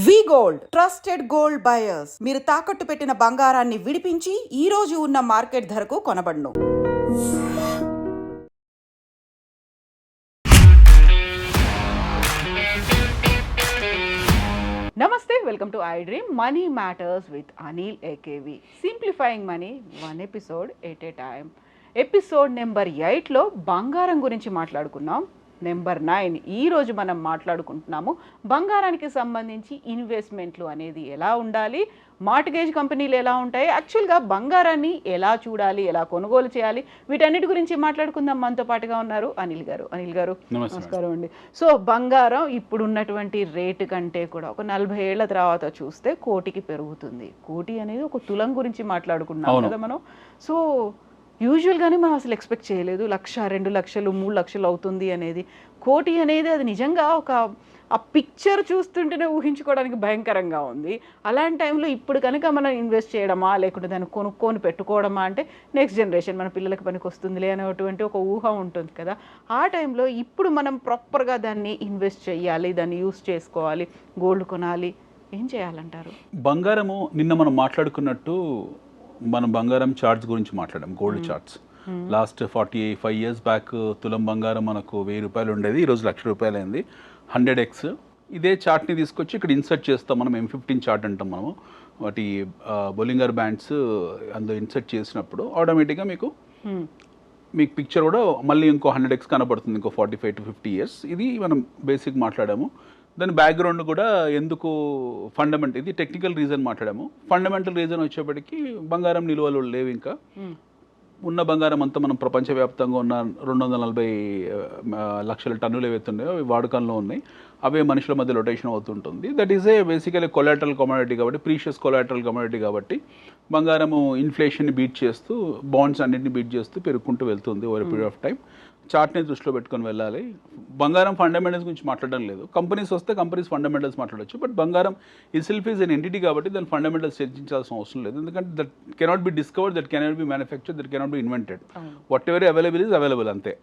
వి gold trusted gold buyers మీరు తాకట్టు పెట్టిన బంగారాన్ని విడిపించి ఈ రోజు ఉన్న మార్కెట్ ధరకు కొనబడును. నమస్తే, welcome to iDream money matters with Anil AKV. Simplifying money one episode at a time. Episode number 8లో బంగారం గురించి మాట్లాడుకున్నాం. నెంబర్ 9 ఈరోజు మనం మాట్లాడుకుంటున్నాము బంగారానికి సంబంధించి ఇన్వెస్ట్మెంట్లు అనేది ఎలా ఉండాలి, మార్ట్గేజ్ కంపెనీలు ఎలా ఉంటాయి, యాక్చువల్గా బంగారాన్ని ఎలా చూడాలి, ఎలా కొనుగోలు చేయాలి, వీటన్నిటి గురించి మాట్లాడుకుందాం. మనతో పాటుగా ఉన్నారు అనిల్ గారు. అనిల్ గారు నమస్కారం అండి. సో బంగారం ఇప్పుడున్నటువంటి రేటు కంటే కూడా ఒక 40 ఏళ్ల తర్వాత చూస్తే కోటికి పెరుగుతుంది. కోటి అనేది ఒక తులం గురించి మాట్లాడుకున్నాం కదా మనం. సో యూజువల్గానే మనం అసలు ఎక్స్పెక్ట్ చేయలేదు 1,00,000, 2,00,000, 3,00,000 అవుతుంది అనేది. కోటి అనేది అది నిజంగా ఆ పిక్చర్ చూస్తుంటేనే ఊహించుకోవడానికి భయంకరంగా ఉంది. అలాంటి టైంలో ఇప్పుడు కనుక మనం ఇన్వెస్ట్ చేయడమా లేకుంటే దాన్ని కొనుక్కొని పెట్టుకోవడమా అంటే నెక్స్ట్ జనరేషన్ మన పిల్లలకి పనికి వస్తుందిలే అనేటువంటి ఒక ఊహ ఉంటుంది కదా. ఆ టైంలో ఇప్పుడు మనం ప్రాపర్గా దాన్ని ఇన్వెస్ట్ చేయాలి, దాన్ని యూస్ చేసుకోవాలి, గోల్డ్ కొనాలి, ఏం చేయాలంటారు? బంగారము నిన్న మనం మాట్లాడుకున్నట్టు మనం బంగారం చార్ట్స్ గురించి మాట్లాడాం. Gold charts last 45 years back తులం బంగారం మనకు 1000 రూపాయలు ఉండేది, ఈరోజు 1,00,000 రూపాయలు అయింది. 100x ఇదే చార్ట్ని తీసుకొచ్చి ఇక్కడ ఇన్సర్ట్ చేస్తాం. మనం M15 చార్ట్ అంటాం. మనము వాటి బొలింగర్ బ్యాండ్స్ అందులో ఇన్సర్ట్ చేసినప్పుడు ఆటోమేటిక్గా మీకు పిక్చర్ కూడా మళ్ళీ ఇంకో 100x కనబడుతుంది, ఇంకో 45 to 50 ఇయర్స్. ఇది మనం బేసిక్ మాట్లాడాము. దాని బ్యాక్గ్రౌండ్ కూడా ఎందుకు ఫండమెంటల్, ఇది టెక్నికల్ రీజన్ మాట్లాడాము. ఫండమెంటల్ రీజన్ వచ్చేప్పటికి బంగారం నిల్వలు లేవు. ఇంకా ఉన్న బంగారం అంతా మనం ప్రపంచవ్యాప్తంగా ఉన్న 240 లక్షల టన్నులు ఏవైతున్నాయో అవి వాడకంలో ఉన్నాయి. అవే మనుషుల మధ్య రొటేషన్ అవుతుంటుంది. That is a basically collateral commodity కాబట్టి, ప్రీషియస్ కొలాటరల్ కమోడిటీ కాబట్టి బంగారము ఇన్ఫ్లేషన్ని బీట్ చేస్తూ, బాండ్స్ అన్నింటిని బీట్ చేస్తూ పెరుగుకుంటూ వెళ్తుంది ఓవర్ పీరియడ్ ఆఫ్ టైం. చార్ట్ని దృష్టిలో పెట్టుకొని వెళ్ళాలి. బంగారం ఫండమెంటల్స్ గురించి మాట్లాడడం లేదు. కంపెనీస్ వస్తే కంపెనీస్ ఫండమెంటల్స్ మాట్లాడచ్చు. బట్ బంగారం ఈ సెల్ఫ్ ఈజ్ ఎన్ ఎంటిటీ కాబట్టి దాని ఫండమెంటల్స్ చర్చించాల్సిన అవసరం లేదు. ఎందుకంటే that cannot be discovered, that cannot be manufactured, that cannot be invented. What ever available is available, అంతే.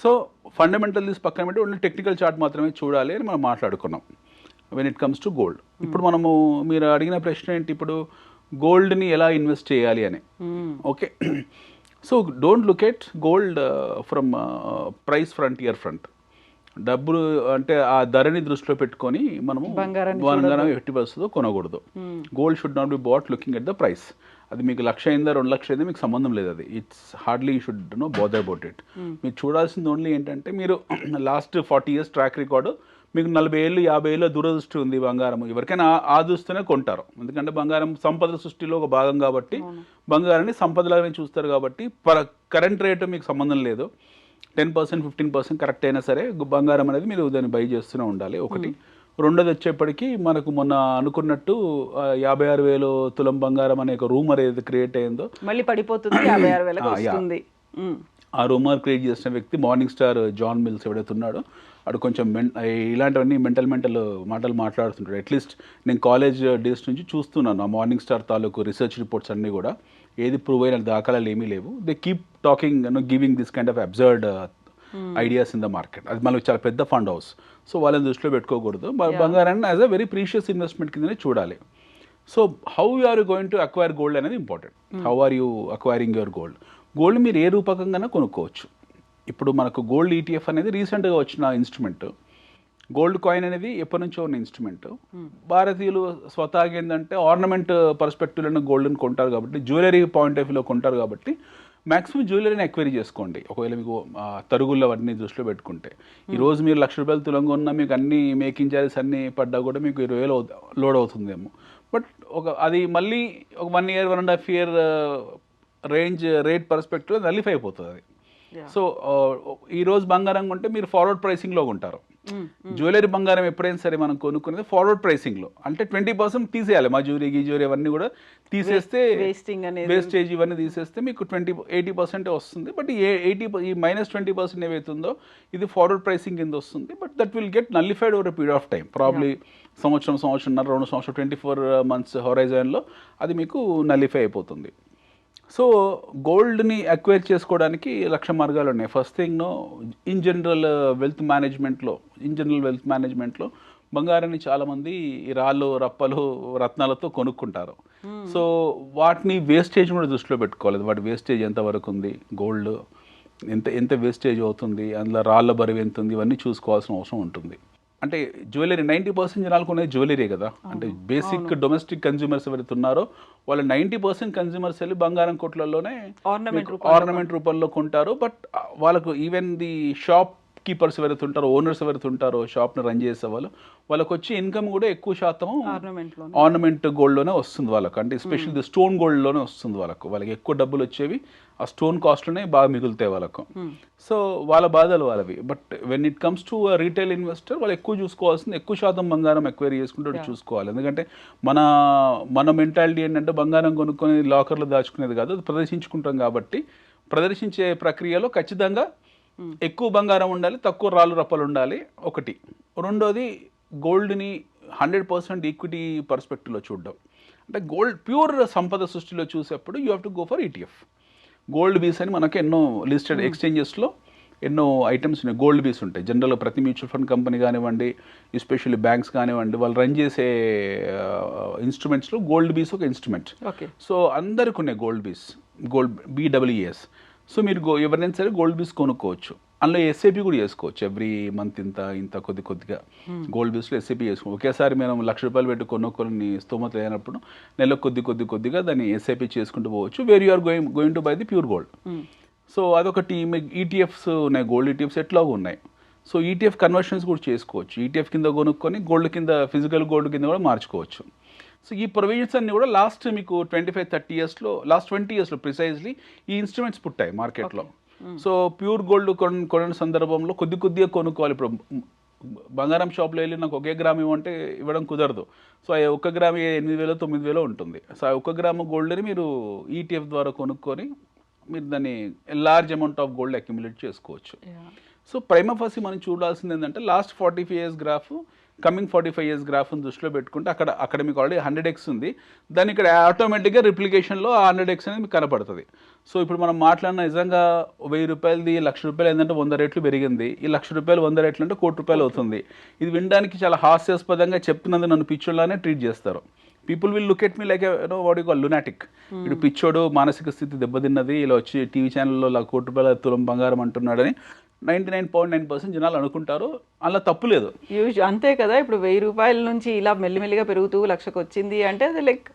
సో ఫండమెంటల్స్ పక్కన పెట్టి ఓన్లీ టెక్నికల్ చార్ట్ మాత్రమే చూడాలి అని మనం మాట్లాడుకున్నాం when it comes to gold. ఇప్పుడు మనము మీరు అడిగిన ప్రశ్న ఏంటి, ఇప్పుడు గోల్డ్ని ఎలా ఇన్వెస్ట్ చేయాలి అని. Okay, so don't look at gold from price frontier front. డబ్బులు అంటే ఆ ధరని దృష్టిలో పెట్టుకొని మనము బంగారం ఎట్టి పరిస్థితిలో కొనకూడదు. Gold should not be bought looking at the price. అది మీకు 1,00,000 అయిందా 2,00,000 అయిందా మీకు సంబంధం లేదు. అది it's hardly you should know bother about it. మీరు చూడాల్సింది ఓన్లీ ఏంటంటే మీరు లాస్ట్ 40 ఇయర్స్ ట్రాక్ రికార్డు, మీకు 40 ఏళ్ళు 50 ఏళ్ళ దూరదృష్టి ఉంది బంగారం. ఎవరికైనా ఆ దృష్టినే కొంటారు. ఎందుకంటే బంగారం సంపద సృష్టిలో ఒక భాగం కాబట్టి బంగారాన్ని సంపదలాగానే చూస్తారు కాబట్టి కరెంట్ రేటు మీకు సంబంధం లేదు. 10%, 15% కరెక్ట్ అయినా సరే బంగారం అనేది మీరు దాన్ని బై చేస్తూనే ఉండాలి. ఒకటి. రెండోది వచ్చేప్పటికి మనకు మొన్న అనుకున్నట్టు 56,000 తులం బంగారం అనే ఒక రూమర్ ఏదైతే క్రియేట్ అయిందో మళ్ళీ పడిపోతుంది, 56,000 వస్తుంది. ఆ రూమర్ క్రియేట్ చేసిన వ్యక్తి మార్నింగ్ స్టార్ జాన్ మిల్స్ ఎవడైతే ఉన్నాడో అడు కొంచెం ఇలాంటివన్నీ మెంటల్ మాటలు మాట్లాడుతుంటాడు. అట్లీస్ట్ నేను కాలేజ్ డేస్ నుంచి చూస్తున్నాను ఆ మార్నింగ్ స్టార్ తాలూకు రీసెర్చ్ రిపోర్ట్స్ అన్నీ కూడా ఏది ప్రూవ్ అయిన దాఖలాలు ఏమీ లేవు. They keep talking giving this kind of absurd ideas in the market. అది మనకు చాలా పెద్ద ఫండ్ హౌస్. సో వాళ్ళని దృష్టిలో పెట్టుకోకూడదు. బంగారాన్ని as a very precious investment కిందనే చూడాలి. So how you are going to acquire gold అనేది important. How are you acquiring your gold? Gold మీరు ఏ రూపకంగానే కొనుక్కోవచ్చు. ఇప్పుడు మనకు గోల్డ్ ETF అనేది రీసెంట్గా వచ్చిన ఇన్స్ట్రుమెంట్. గోల్డ్ కాయిన్ అనేది ఎప్పటి నుంచో ఉన్న ఇన్స్ట్రుమెంట్. భారతీయులు స్వతహాగా ఏంటంటే ఆర్నమెంట్ పర్స్పెక్టివ్లో గోల్డ్ని కొంటారు కాబట్టి, జ్యువెలరీ పాయింట్ ఆఫ్ వ్యూలో కొంటారు కాబట్టి మ్యాక్సిమం జ్యువెలరీని ఎక్వైరీ చేసుకోండి. ఒకవేళ మీకు తరుగుల్లో వాటిని దృష్టిలో పెట్టుకుంటే ఈరోజు మీరు 1,00,000 రూపాయలు తులంగా ఉన్నా మీకు అన్ని మేకింగ్ చార్జెస్ అన్నీ పడ్డా కూడా మీకు 20,000 లోడ్ అవుతుందేమో. బట్ అది మళ్ళీ ఒక 1 year 1.5 year రేంజ్ రేట్ పర్స్పెక్టివ్లో నలిఫై అయిపోతుంది అది. సో ఈరోజు బంగారం కొంటే మీరు ఫార్వర్డ్ ప్రైసింగ్లో కొంటారు. జ్యువెలరీ బంగారం ఎప్పుడైనా సరే మనం కొనుక్కునేది ఫార్వర్డ్ ప్రైసింగ్లో. అంటే 20% తీసేయాలి. మా జ్యువెలరీ అవన్నీ కూడా తీసేస్తే, వేస్టేజ్ ఇవన్నీ తీసేస్తే మీకు 80% వస్తుంది. బట్ ఈ -20% ఏవైతుందో ఇది ఫార్వర్డ్ ప్రైసింగ్ కింద వస్తుంది. But that will get nullified over period of time. Probably సంవత్సరంన్నర 2 సంవత్సరం 24 months హొరైజన్లో అది మీకు నల్లిఫై అయిపోతుంది. సో గోల్డ్ని అక్వైర్ చేసుకోవడానికి 1,00,000 మార్గాలు ఉన్నాయి. First thing in general wealth మేనేజ్మెంట్లో బంగారాన్ని చాలామంది ఈ రాళ్ళు రప్పలు రత్నాలతో కొనుక్కుంటారు. సో వాటిని వేస్టేజ్ కూడా దృష్టిలో పెట్టుకోవాలి. వాటి వేస్టేజ్ ఎంతవరకు ఉంది, గోల్డ్ ఎంత వేస్టేజ్ అవుతుంది, అందులో రాళ్ళ బరువు ఎంత ఉంది, ఇవన్నీ చూసుకోవాల్సిన అవసరం ఉంటుంది. అంటే జ్యువెలరీ 90% జనాలకు ఉన్నది జ్యువెలరీ కదా. అంటే బేసిక్ డొమెస్టిక్ కన్జ్యూమర్స్ ఎవరైతే ఉన్నారో వాళ్ళు 90% కన్జ్యూమర్స్ వెళ్ళి బంగారం కొట్లలోనే ఆర్నమెంట్ రూపంలో కొంటారు. బట్ వాళ్ళకు ఈవెన్ ది షాప్ కీపర్స్ ఎవరైతే ఉంటారో, ఓనర్స్ ఎవరైతే ఉంటారో, షాప్ని రన్ చేసే వాళ్ళకి వచ్చే ఇన్కమ్ కూడా ఎక్కువ శాతం ఆర్నమెంట్ గోల్డ్లోనే వస్తుంది వాళ్ళకు. అంటే ఎస్పెషల్లీ స్టోన్ గోల్డ్లోనే వస్తుంది వాళ్ళకి ఎక్కువ డబ్బులు వచ్చేవి ఆ స్టోన్ కాస్ట్లోనే బాగా మిగులుతాయి వాళ్ళకు. సో వాళ్ళ బాధలు వాళ్ళవి. But when it comes to retail investor వాళ్ళు ఎక్కువ చూసుకోవాల్సింది, ఎక్కువ శాతం బంగారం ఎక్వైరీ చేసుకుంటే చూసుకోవాలి. ఎందుకంటే మన మెంటాలిటీ ఏంటంటే బంగారం కొనుక్కొని లాకర్లో దాచుకునేది కాదు, అది ప్రదర్శించుకుంటాం. కాబట్టి ప్రదర్శించే ప్రక్రియలో ఖచ్చితంగా ఎక్కువ బంగారం ఉండాలి, తక్కువ రాళ్ళు రప్పలు ఉండాలి ఒకటి. రెండోది గోల్డ్ని 100% ఈక్విటీ పర్స్పెక్టివ్లో చూడడం. అంటే గోల్డ్ ప్యూర్ సంపద సృష్టిలో చూసేప్పుడు you have to go for ETF. Gold bees అని మనకు ఎన్నో లిస్టెడ్ ఎక్స్చేంజెస్లో ఎన్నో ఐటమ్స్ ఉన్నాయి, గోల్డ్ బీస్ ఉంటాయి. జనరల్గా ప్రతి మ్యూచువల్ ఫండ్ కంపెనీ కానివ్వండి, ఎస్పెషల్లీ బ్యాంక్స్ కానివ్వండి, వాళ్ళు రన్ చేసే ఇన్స్ట్రుమెంట్స్లో గోల్డ్ బీస్ ఒక ఇన్స్ట్రుమెంట్. సో అందరికి ఉన్నాయి గోల్డ్ BEES. సో మీరు ఎవరైనా సరే గోల్డ్ బీస్ కొనుక్కోవచ్చు. అందులో SIP కూడా చేసుకోవచ్చు. ఎవ్రీ మంత్ ఇంత కొద్దిగా గోల్డ్ బీస్లో SIP చేసుకోవచ్చు. ఒకేసారి మనం ₹1,00,000 పెట్టి కొనుక్కొని స్తోమత లేనప్పుడు నెలకు కొద్దిగా దాన్ని SIP చేసుకుంటూ పోవచ్చు. Where you are going to buy the pure gold. So అదొకటి. ETFs ఉన్నాయి, గోల్డ్ ETFs ఎట్లాగో ఉన్నాయి. సో ETF కన్వర్షన్స్ కూడా చేసుకోవచ్చు. ETF కింద కొనుక్కొని గోల్డ్ కింద, ఫిజికల్ గోల్డ్ కింద కూడా మార్చుకోవచ్చు. సో ఈ ప్రొవిజన్స్ అన్ని కూడా లాస్ట్ మీకు 25-30 ఇయర్స్లో, లాస్ట్ 20 ఇయర్స్లో ప్రిసైజ్లీ ఈ ఇన్స్ట్రుమెంట్స్ పుట్టాయి మార్కెట్లో. సో ప్యూర్ గోల్డ్ కొనే సందర్భంలో కొద్దిగా కొనుక్కోవాలి. ఇప్పుడు బంగారం షాప్లో వెళ్ళి నాకు 1 గ్రామ్ ఇవ్వంటే ఇవ్వడం కుదరదు. సో ఆ 1 గ్రామ్ 8,000-9,000 ఉంటుంది. సో ఆ 1 గ్రాము గోల్డ్ని మీరు ETF ద్వారా కొనుక్కొని మీరు దాన్ని large amount of gold accumulate చేసుకోవచ్చు. సో ప్రైమా ఫసి మనం చూడాల్సింది ఏంటంటే last 45 years graph, coming 45 years గ్రాఫ్ని దృష్టిలో పెట్టుకుంటే అక్కడ మీకు ఆల్రెడీ 100x ఉంది. దాన్ని ఇక్కడ ఆటోమేటిక్గా రిప్లికేషన్లో ఆ 100x అనేది మీకు కనపడుతుంది. సో ఇప్పుడు మనం మాట్లాడిన నిజంగా ₹1,000ది ₹1,00,000 ఏంటంటే 100 రెట్లు పెరిగింది. ఈ ₹1,00,000 100 రెట్లు అంటే ₹1,00,00,000 అవుతుంది. ఇది వినడానికి చాలా హాస్యాస్పదంగా చెప్తున్నందుకు నన్ను పిచ్చోళ్ళనే ట్రీట్ చేస్తారు. People will look at me like what you call lunatic. ఇప్పుడు పిచ్చోడు, మానసిక స్థితి దెబ్బతిన్నది, ఇలా వచ్చి టీవీ ఛానల్లో ₹1,00,00,000 తులం బంగారం అంటున్నాడని 99.9% జనాలు అనుకుంటారు. అలా తప్పు లేదు. అంతే కదా. ఇప్పుడు ₹1,000 నుంచి ఇలా మెల్లిమెల్లిగా పెరుగుతూ 1,00,000కి వచ్చింది అంటే అది లైక్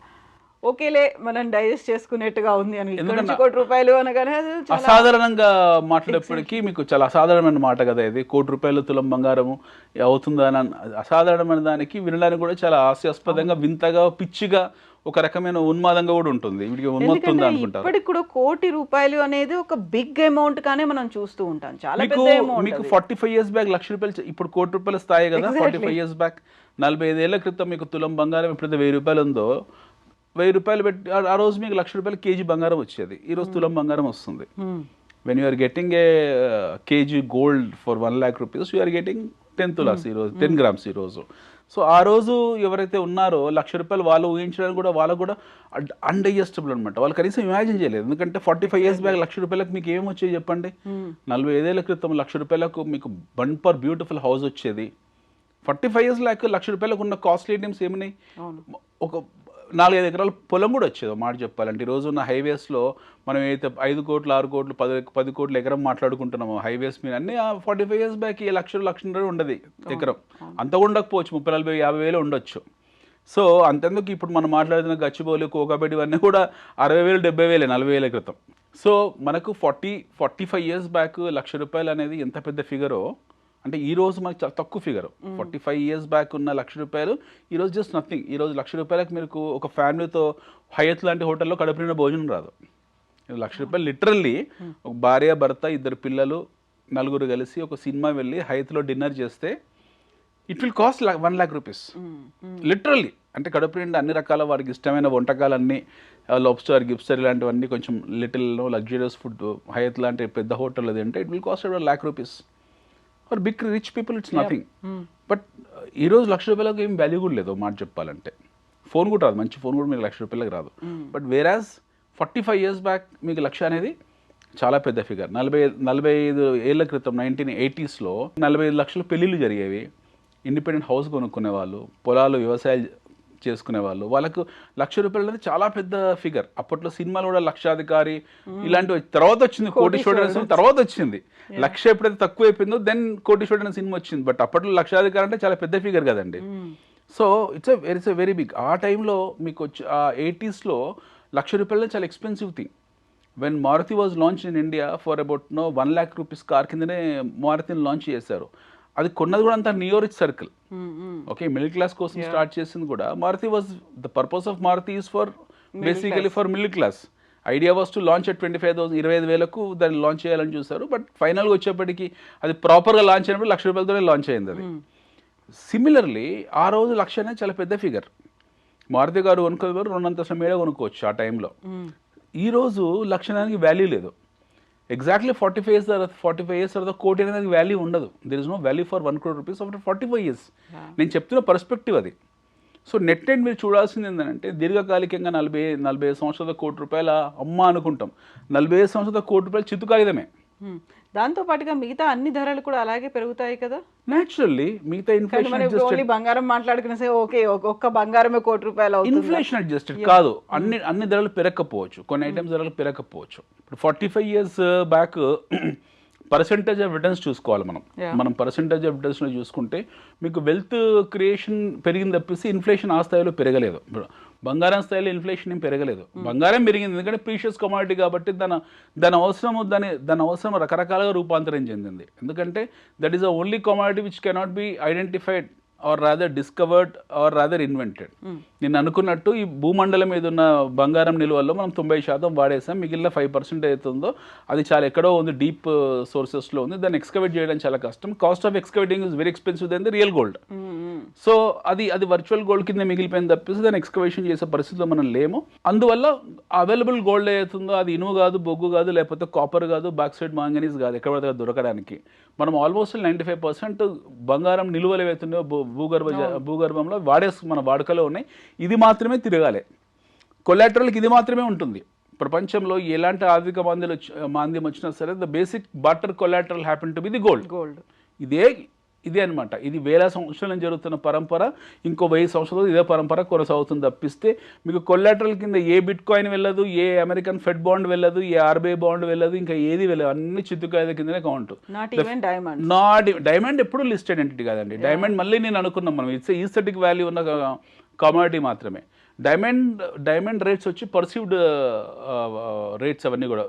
ఓకేలే, మనం డైజెస్ట్ చేసుకునేట్టుగా ఉంది అని. ₹1,00,00,000 అనగానే అసాధారణంగా మాట్లాడేప్పటికీ మీకు చాలా అసాధారణమైన మాట కదా ఇది. ₹1,00,00,000 తులం బంగారము అవుతుందా అని అసాధారణమైన దానికి వినడానికి కూడా చాలా హాస్యాస్పదంగా, వింతగా, పిచ్చిగా, ఒక రకమైన ఉన్మాదంగా కూడా ఉంటుంది. వీటికి ఉన్మత్తుందా అనుకుంటారు. ఇప్పటికి కూడా ₹1,00,00,000 అనేది ఒక బిగ్ అమౌంట్ గానే మనం చూస్తూ ఉంటాం. చాలా పెద్ద అమౌంట్. మీకు 45 years బ్యాక్ ₹1,00,000 ఇప్పుడు ₹1,00,00,000 స్థాయి కదా. 45 years బ్యాక్ 45 ఏళ్ల క్రితం మీకు తులం బంగారం ఎప్పుడైతే ₹1,000 ఉందో, ₹1,000 పెట్టి ఆ రోజు మీకు ₹1,00,000 కేజీ బంగారం వచ్చేది. ఈ రోజు తులం బంగారం వస్తుంది. When you are getting a KG gold for ₹1,00,000 you are getting 10 తులాస్ ఈరోజు, 10 grams ఈరోజు. సో ఆ రోజు ఎవరైతే ఉన్నారో ₹1,00,000 వాళ్ళు ఊహించడానికి కూడా వాళ్ళకు కూడా అన్డైజెస్టబుల్ అనమాట. వాళ్ళు కనీసం ఇమాజిన్ చేయలేదు. ఎందుకంటే 45 years బ్యాక్ ₹1,00,000 మీకు ఏమి వచ్చేది చెప్పండి. 45 ఏళ్ల క్రితం ₹1,00,000 మీకు బంపర్ బ్యూటిఫుల్ హౌస్ వచ్చేది. 45 years బ్యాక్ ₹1,00,000 ఉన్న కాస్ట్లీ ఐటమ్స్ ఏమున్నాయి? ఒక 4-5 ఎకరాల పొలం కూడా వచ్చేది మాట చెప్పాలంటే. ఈ రోజు ఉన్న హైవేస్లో మనం ఏదైతే 5 కోట్లు 6 కోట్లు 10 కోట్ల ఎకరం మాట్లాడుకుంటున్నాము హైవేస్ మీద, అన్నీ 45 years బ్యాక్ ₹1,00,000 ఉండదు ఎకరం. అంత ఉండకపోవచ్చు, 30-40-50 ఉండొచ్చు. సో అంతెందుకు ఇప్పుడు మనం మాట్లాడుతున్న గచ్చిబౌలి, కోకాపేట ఇవన్నీ కూడా 60,000-70,000 40 ఏళ్ల క్రితం. సో మనకు 45 years బ్యాక్ ₹1,00,000 అనేది ఎంత పెద్ద ఫిగరో, అంటే ఈ రోజు మనకు చాలా తక్కువ ఫిగర్. 45 years బ్యాక్ ఉన్న ₹1,00,000 ఈరోజు జస్ట్ నథింగ్. ఈరోజు ₹1,00,000 మీకు ఒక ఫ్యామిలీతో హయత్ లాంటి హోటల్లో కడుపు నిండా భోజనం రాదు. ₹1,00,000 లిటరల్లీ ఒక భార్య, భర్త, 2 పిల్లలు, 4 కలిసి ఒక సినిమా వెళ్ళి హయత్లో డిన్నర్ చేస్తే ఇట్ విల్ కాస్ట్ ₹1,00,000 లిటరల్లీ. అంటే కడుపు నిండా అన్ని రకాల వారికి ఇష్టమైన వంటకాలన్నీ, లాబ్స్టర్, గిప్స్టర్ ఇలాంటివన్నీ, కొంచెం లిటిల్ లగ్జరియస్ ఫుడ్ హయత్ లాంటి పెద్ద హోటల్ అది అంటే it will cost ₹1,00,000. For big rich people it's nothing. But ఈరోజు ₹1,00,000 ఏం వాల్యూ కూడా లేదు మాట చెప్పాలంటే. ఫోన్ కూడా రాదు, మంచి ఫోన్ కూడా మీకు ₹1,00,000 రాదు. బట్ వేరాజ్ 45 years బ్యాక్ మీకు 1,00,000 అనేది చాలా పెద్ద ఫిగర్. 45 ఏళ్ల క్రితం 1980s 45 లక్షల పెళ్ళిళ్ళు జరిగేవి. ఇండిపెండెంట్ హౌస్ కొనుక్కునే వాళ్ళు, పొలాలు వ్యవసాయాలు చేసుకునే వాళ్ళు, వాళ్ళకు ₹1,00,000 అనేది చాలా పెద్ద ఫిగర్. అప్పట్లో సినిమాలు కూడా లక్షాధికారి ఇలాంటివి తర్వాత వచ్చింది, కోటీశ్వరుడు అనే తర్వాత వచ్చింది. లక్ష ఎప్పుడైతే తక్కువ అయిపోయిందో దెన్ కోటీశ్వరుడు అనే సినిమా వచ్చింది. బట్ అప్పట్లో లక్షాధికారి అంటే చాలా పెద్ద ఫిగర్ కదండి. So it's a very big. ఆ టైంలో మీకు వచ్చి ఆ 80s ₹1,00,000 చాలా expensive thing. When Maruti was launch in India for about ₹1,00,000 car కిందనే మారుతిని లాంచ్ చేశారు. అది కొన్నది కూడా అంత neo rich circle. Okay, middle class కోసం స్టార్ట్ చేసింది కూడా. Maruti was the purpose of Maruti is for basically for middle class. Idea was to launch at 25,000 దాన్ని లాంచ్ చేయాలని చూసారు. బట్ ఫైనల్గా వచ్చేప్పటికి అది ప్రాపర్గా లాంచ్ అయినప్పుడు ₹1,00,000 లాంచ్ అయింది అది. సిమిలర్లీ ఆ రోజు 1,00,000 అనేది చాలా పెద్ద ఫిగర్. మారుతి గారు కొనుక్కోవాలి 2 అంతస్తుల మేడ కొనుక్కోవచ్చు ఆ టైంలో. ఈరోజు 1,00,000 వాల్యూ లేదు. ఎగ్జాక్ట్లీ 45 years తర్వాత కోటి అనేది వాల్యూ ఉండదు. There is no value for ₹1 crore after 45 years. నేను చెప్తున్న పర్స్పెక్టివ్ అది. సో నెట్ మీరు చూడాల్సింది ఏంటంటే దీర్ఘకాలికంగా 45 సంవత్సరాల ₹1,00,000 అమ్మ అనుకుంటాం. 45 సంవత్సరాల ₹1,00,000 చిత్తు కాగితమే. దాంతో పాటుగా మిగతా అన్ని ధరలు కూడా అలాగే పెరుగుతాయి కదా. న్యాచురల్లీ మిగతా ఇన్ఫ్లేషన్ బంగారం మాట్లాడుకునే ఓకే, ఒక్క బంగారమే ₹1,00,000 అవుతుంది. ఇన్ఫ్లేషన్ అడ్జస్టెడ్ కాదు. అన్ని ధరలు పెరగకపోవచ్చు, కొన్ని ఐటమ్స్ ధరలు పెరగకపోవచ్చు. ఇప్పుడు 45 years back percentage of returns చూసుకోవాలి మనం పర్సెంటేజ్ ఆఫ్ రిటర్న్స్లో చూసుకుంటే మీకు వెల్త్ క్రియేషన్ పెరిగింది తప్పిస్తే ఇన్ఫ్లేషన్ ఆ స్థాయిలో పెరగలేదు. బంగారం స్థాయిలో ఇన్ఫ్లేషన్ ఏం పెరగలేదు. బంగారం పెరిగింది ఎందుకంటే ప్రీషియస్ కమాడిటీ కాబట్టి దాని అవసరం రకరకాలుగా రూపాంతరం చెందింది. ఎందుకంటే that is the only commodity which cannot be identified or rather discovered or rather invented. నేను అనుకున్నట్టు ఈ భూమండలం మీద ఉన్న బంగారం నిల్వల్లో మనం 90% వాడేసాం. మిగిలిన 5% అవుతుందో అది చాలా ఎక్కడో ఉంది, డీప్ సోర్సెస్లో ఉంది. దాన్ని ఎక్స్కవేట్ చేయడం చాలా కష్టం. Cost of excavating is very expensive then the real gold. So అది వర్చువల్ గోల్డ్ కింద మిగిలిపోయింది తప్పిస్తే దాన్ని ఎక్స్కవేషన్ చేసే పరిస్థితిలో మనం లేము. అందువల్ల అవైలబుల్ గోల్డ్ ఏదైతుందో అది ఇనుము కాదు, బొగ్గు కాదు, లేకపోతే కాపర్ కాదు, బాక్సైట్ మాంగనీస్ కాదు, ఎక్కడ పడితే దొరకడానికి మనం ఆల్మోస్ట్ 95% బంగారం నిలువలు ఏవైతున్నాయో భూగర్భంలో మన వాడుకలో ఉన్నాయి. ఇది మాత్రమే తిరగాలి. కొలాటరల్కి ఇది మాత్రమే ఉంటుంది. ప్రపంచంలో ఎలాంటి ఆర్థిక మాంద్యం వచ్చినా సరే the basic barter collateral happen to be the gold. ఇదే అనమాట. ఇది వేల సంవత్సరాల నుంచి జరుగుతున్న పరంపర. ఇంకో 1000 సంవత్సరాలు ఇదే పరంపర కొనసాగుతుంది తప్పిస్తే మీకు కొలాటరల్ కింద ఏ బిట్ కాయిన్ వెళ్ళదు, ఏ అమెరికన్ ఫెడ్ బాండ్ వెళ్ళదు, ఏ ఆర్బీఐ బాండ్ వెళ్ళదు, ఇంకా ఏది వెళ్ళదు. అన్ని చిత్తుకాయల కిందనే కౌంట్. డైమండ్ ఎప్పుడు లిస్టెడ్ ఎంటిటీ కాదండి. డైమండ్ మళ్ళీ నేను అనుకున్నాం మనం ఇట్స్ ఈస్థెటిక్ వాల్యూ ఉన్న కమాడిటీ మాత్రమే. డైమండ్ రేట్స్ వచ్చి పర్సీవ్డ్ రేట్స్ అవన్నీ కూడా.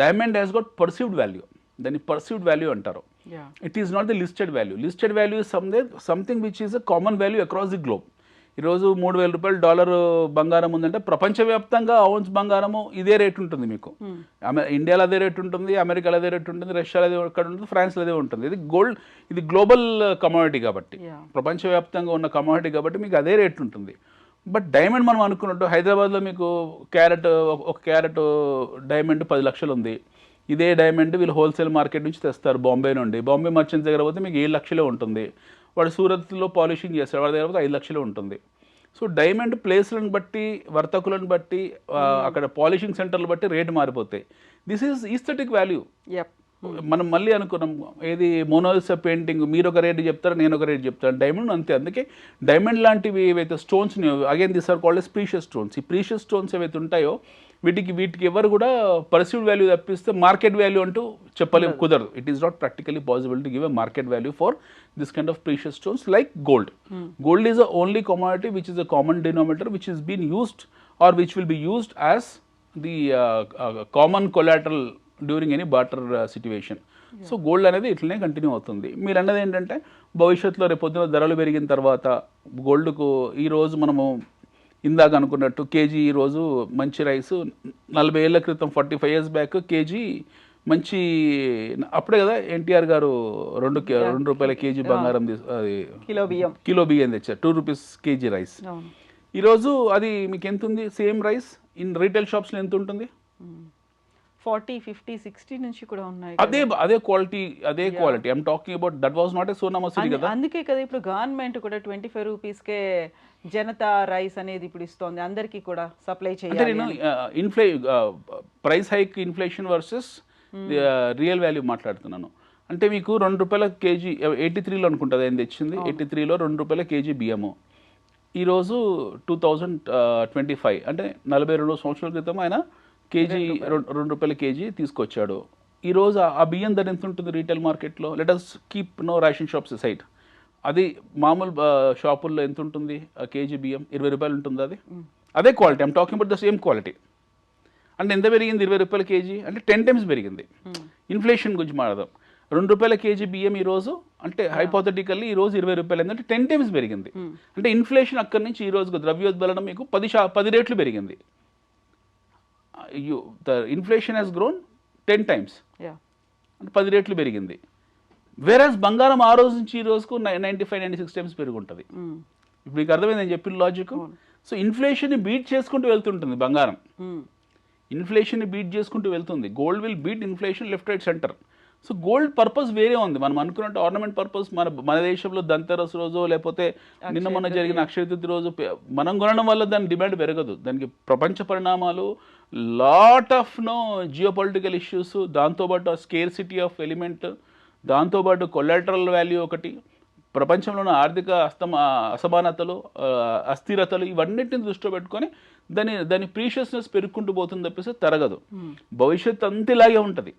Diamond has goat perceived value. దాన్ని పర్సీవ్డ్ వాల్యూ అంటారు. It is not the listed value. Listed value is something which is a common value across the globe. ఈరోజు $3,000 dollar బంగారం ఉందంటే ప్రపంచవ్యాప్తంగా ఔన్స్ బంగారము ఇదే రేట్ ఉంటుంది మీకు. ఇండియాలో అదే రేట్ ఉంటుంది, అమెరికాలో అదే రేట్ ఉంటుంది, రష్యాలో అదే ఎక్కడ ఉంటుంది, ఫ్రాన్స్లో అదే ఉంటుంది. ఇది గ్లోబల్ కమాడిటీ కాబట్టి, ప్రపంచవ్యాప్తంగా ఉన్న కమాడిటీ కాబట్టి మీకు అదే రేట్ ఉంటుంది. బట్ డైమండ్ మనం అనుకున్నట్టు హైదరాబాద్లో మీకు ఒక క్యారెట్ డైమండ్ 10 లక్షలు ఉంది. ఇదే డైమండ్ వీళ్ళు హోల్సేల్ మార్కెట్ నుంచి తెస్తారు బాంబే నుండి. బాంబే మర్చెంట్స్ దగ్గర పోతే మీకు 7 లక్షలే ఉంటుంది. వాడు సూరత్లో పాలిషింగ్ చేస్తాడు, వాడి దగ్గర పోతే 5 లక్షలే ఉంటుంది. సో డైమండ్ ప్లేస్లను బట్టి, వర్తకులను బట్టి, అక్కడ పాలిషింగ్ సెంటర్లు బట్టి రేటు మారిపోతాయి. This is aesthetic value. మనం మళ్ళీ అనుకున్నాం ఏది మోనాలిసా పెయింటింగ్ మీరు ఒక రేటు చెప్తారు, నేను ఒక రేటు చెప్తాను. డైమండ్ అంతే. అందుకే డైమండ్ లాంటివి ఏవైతే stones again this are called as precious stones. ఈ ప్రీషియస్ స్టోన్స్ ఏవైతే ఉంటాయో వీటికి ఎవరు కూడా పర్సీవ్డ్ వాల్యూ తప్పిస్తే మార్కెట్ వాల్యూ అంటూ చెప్పలేము, కుదరదు. It is not practically possible to give a market value for this kind of precious stones like gold. Gold is the only commodity which is a common denominator which is been used or which will be used as the common collateral during any barter situation. So gold అనేది ఇట్లనే continue అవుతుంది. మీరు అన్నది ఏంటంటే భవిష్యత్తులో రేపొద్దున ధరలు పెరిగిన తర్వాత గోల్డ్కు ఈరోజు మనము ఇందాక అనుకున్నట్టు కేజీ ఈరోజు మంచి రైసు 40 ఏళ్ల క్రితం 45 years బ్యాక్ కేజీ మంచి అప్పుడే కదా ఎన్టీఆర్ గారు ₹2 కేజీ బంగారం కిలో బియ్యం తెచ్చారు. ₹2 కేజీ రైస్. ఈరోజు అది మీకు ఎంత ఉంది? సేమ్ రైస్ ఇన్ రీటైల్ షాప్స్లో ఎంత ఉంటుంది? 40, 50, 60 నుంచి కూడా ఉన్నాయి. అదే quality. I'm talking about that was not a Sona Masuri కదా. అందుకే కదా ఇప్పుడు గవర్నమెంట్ కూడా 25 రూపీస్కే జనతా రైస్ అనేది ఇప్పుడు ఇస్తోంది, అందరికీ కూడా సప్లై చేయాలి. Price hike inflation versus real value మాట్లాడుతున్నాను. అంటే మీకు ₹2 కేజీ 83లో అనుకుంటుంది ఆయన తెచ్చింది, 83లో ₹2 కేజీ బియ్యము. ఈరోజు 2025 అంటే 42 సంవత్సరాల క్రితం ఆయన కేజీ ₹2 కేజీ తీసుకొచ్చాడు. ఈరోజు ఆ బియ్యం ధర ఎంత ఉంటుంది రీటైల్ మార్కెట్లో? Let us keep no ration shops side. అది మామూలు షాపుల్లో ఎంత ఉంటుంది కేజీ బియ్యం? ₹20 ఉంటుంది. అదే quality, I'm talking about the same quality. అంటే ఎంత పెరిగింది? ₹20 కేజీ అంటే 10 times పెరిగింది. ఇన్ఫ్లేషన్ గురించి మాట్లాడదాం. ₹2 కేజీ బియ్యం ఈరోజు అంటే హైపోథెటికల్లీ ఈరోజు ₹20 ఏంటంటే 10 times పెరిగింది. అంటే ఇన్ఫ్లేషన్ అక్కడి నుంచి ఈ రోజుకు ద్రవ్యోద్బలనం మీకు 10 రెట్లు పెరిగింది. The inflation has grown 10 times, అంటే 10 రెట్లు పెరిగింది. వేరాజ్ బంగారం ఆ రోజు నుంచి ఈ రోజుకు 95-96 times పెరుగుంటుంది. ఇప్పుడు మీకు అర్థమైంది నేను చెప్పిన లాజిక్. సో ఇన్ఫ్లేషన్ని బీట్ చేసుకుంటూ వెళ్తుంటుంది బంగారం, ఇన్ఫ్లేషన్ని బీట్ చేసుకుంటూ వెళ్తుంది. Gold will beat inflation left right centre. So gold purpose వేరే ఉంది. మనం అనుకున్నట్టు ఆర్నమెంట్ పర్పస్ మన దేశంలో దంతెరస్ రోజు లేకపోతే నిన్న మొన్న జరిగిన అక్షయ తృతీయ రోజు మనం కొనడం వల్ల దాని డిమాండ్ పెరగదు. దానికి ప్రపంచ పరిణామాలు, లాట్ ఆఫ్ జియోపొలిటికల్ ఇష్యూస్, దాంతోపాటు స్కేర్సిటీ ఆఫ్ ఎలిమెంట్, దాంతోపాటు కొలాటరల్ వాల్యూ ఒకటి, ప్రపంచంలోని ఆర్థిక అసమానతలు, అస్థిరతలు, ఇవన్నిటిని దృష్టిలో పెట్టుకొని దాని ప్రీషియస్నెస్ పెరుగుకుంటూ పోతుంది తప్పిస్తే తరగదు. భవిష్యత్తు అంత ఇలాగే ఉంటుంది.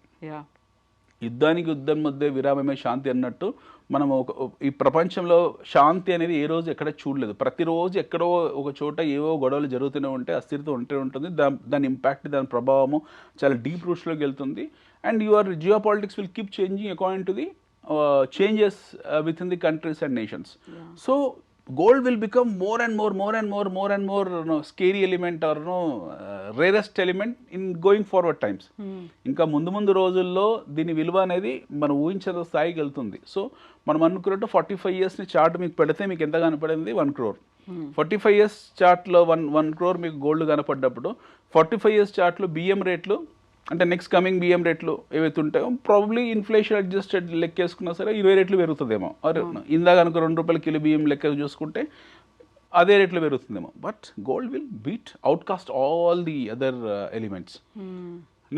యుద్ధానికి యుద్ధం మధ్య విరామమే శాంతి అన్నట్టు మనం ఈ ప్రపంచంలో శాంతి అనేది ఏ రోజు ఎక్కడ చూడలేదు. ప్రతిరోజు ఎక్కడో ఒక చోట ఏవో గొడవలు జరుగుతూనే ఉంటాయి, అస్థిరత ఉంటూ ఉంటుంది. దాని ఇంపాక్ట్, దాని ప్రభావము చాలా డీప్ రూట్స్లోకి వెళ్తుంది. And your geo politics will keep changing according to the changes with in the countries and nations. So gold will become more and more scary element or rarest element in going forward times. ఇంకా ముందు రోజుల్లో దీని విలువ అనేది మనం ఊహించేంత స్థాయికి వెళ్తుంది. So మనం అనుకున్నట్టు 45 years చార్ట్ మీకు పెడితే మీకు ఎంత కనపడింది? 1 crore. 45 years చార్ట్లో 1 crore మీకు గోల్డ్ కనపడ్డప్పుడు 45 years చార్ట్లో బియ్యం రేట్లు అంటే నెక్స్ట్ కమింగ్ బియ్యం రేట్లు ఏవైతే ఉంటాయో ప్రాబ్లీ ఇన్ఫ్లేషన్ అడ్జస్టెడ్ లెక్కేసుకున్నా సరే 20 రెట్లు పెరుగుతుందేమో. ఇందాక కనుక ₹2 కిలో బియ్యం లెక్క చూసుకుంటే అదే రేట్లు పెరుగుతుందేమో. But gold will beat outcast all the other elements.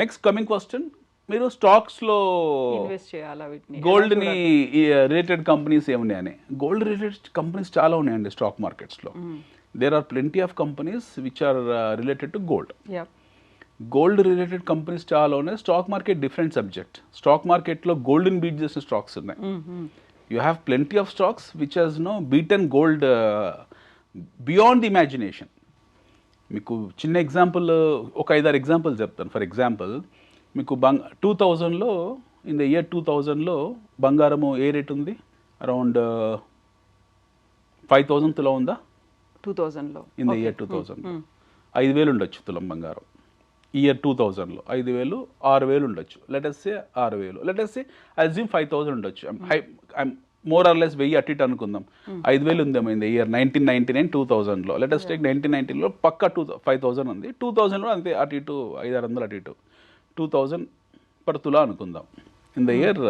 Next coming question, మీరు స్టాక్స్లో గోల్డ్ని రిలేటెడ్ కంపెనీస్ ఏమున్నాయని. గోల్డ్ రిలేటెడ్ కంపెనీస్ చాలా ఉన్నాయండి స్టాక్ మార్కెట్స్లో. There are plenty of companies which are related to gold. Gold related companies చాలా ఉన్నాయి. Stock market different subject. Stock మార్కెట్లో గోల్డ్ని బీట్ చేసిన స్టాక్స్ ఉన్నాయి. You have plenty of stocks which has beaten gold beyond the imagination. మీకు చిన్న example, ఒక 5-6 example చెప్తాను. ఫర్ ఎగ్జాంపుల్, మీకు 2000లో ఇన్ ద ఇయర్ 2000లో బంగారము ఏ రేట్ ఉంది? అరౌండ్ 5,000 తులం ఉందా? 2000లో ఇన్ ద ఇయర్ 2000 5,000 ఉండొచ్చు తులం బంగారం. ఇయర్ 2000లో 5,000, 6,000 ఉండొచ్చు. Let us say 6,000, let us say assume 5,000 ఉండొచ్చు. మోర్ ఆర్ లెస్ 1000 అటు ఇటు అనుకుందాం. 5,000 ఉందేమో ఇన్ ద ఇయర్ 1999, 2000లో. లెటస్ టేక్ 1990లో పక్కా 5,000 ఉంది. 2000లో అంతే అటు ఇటు 500-600 అటు ఇటు 2,000 పర్ తులా అనుకుందాం ఇన్ ద ఇయర్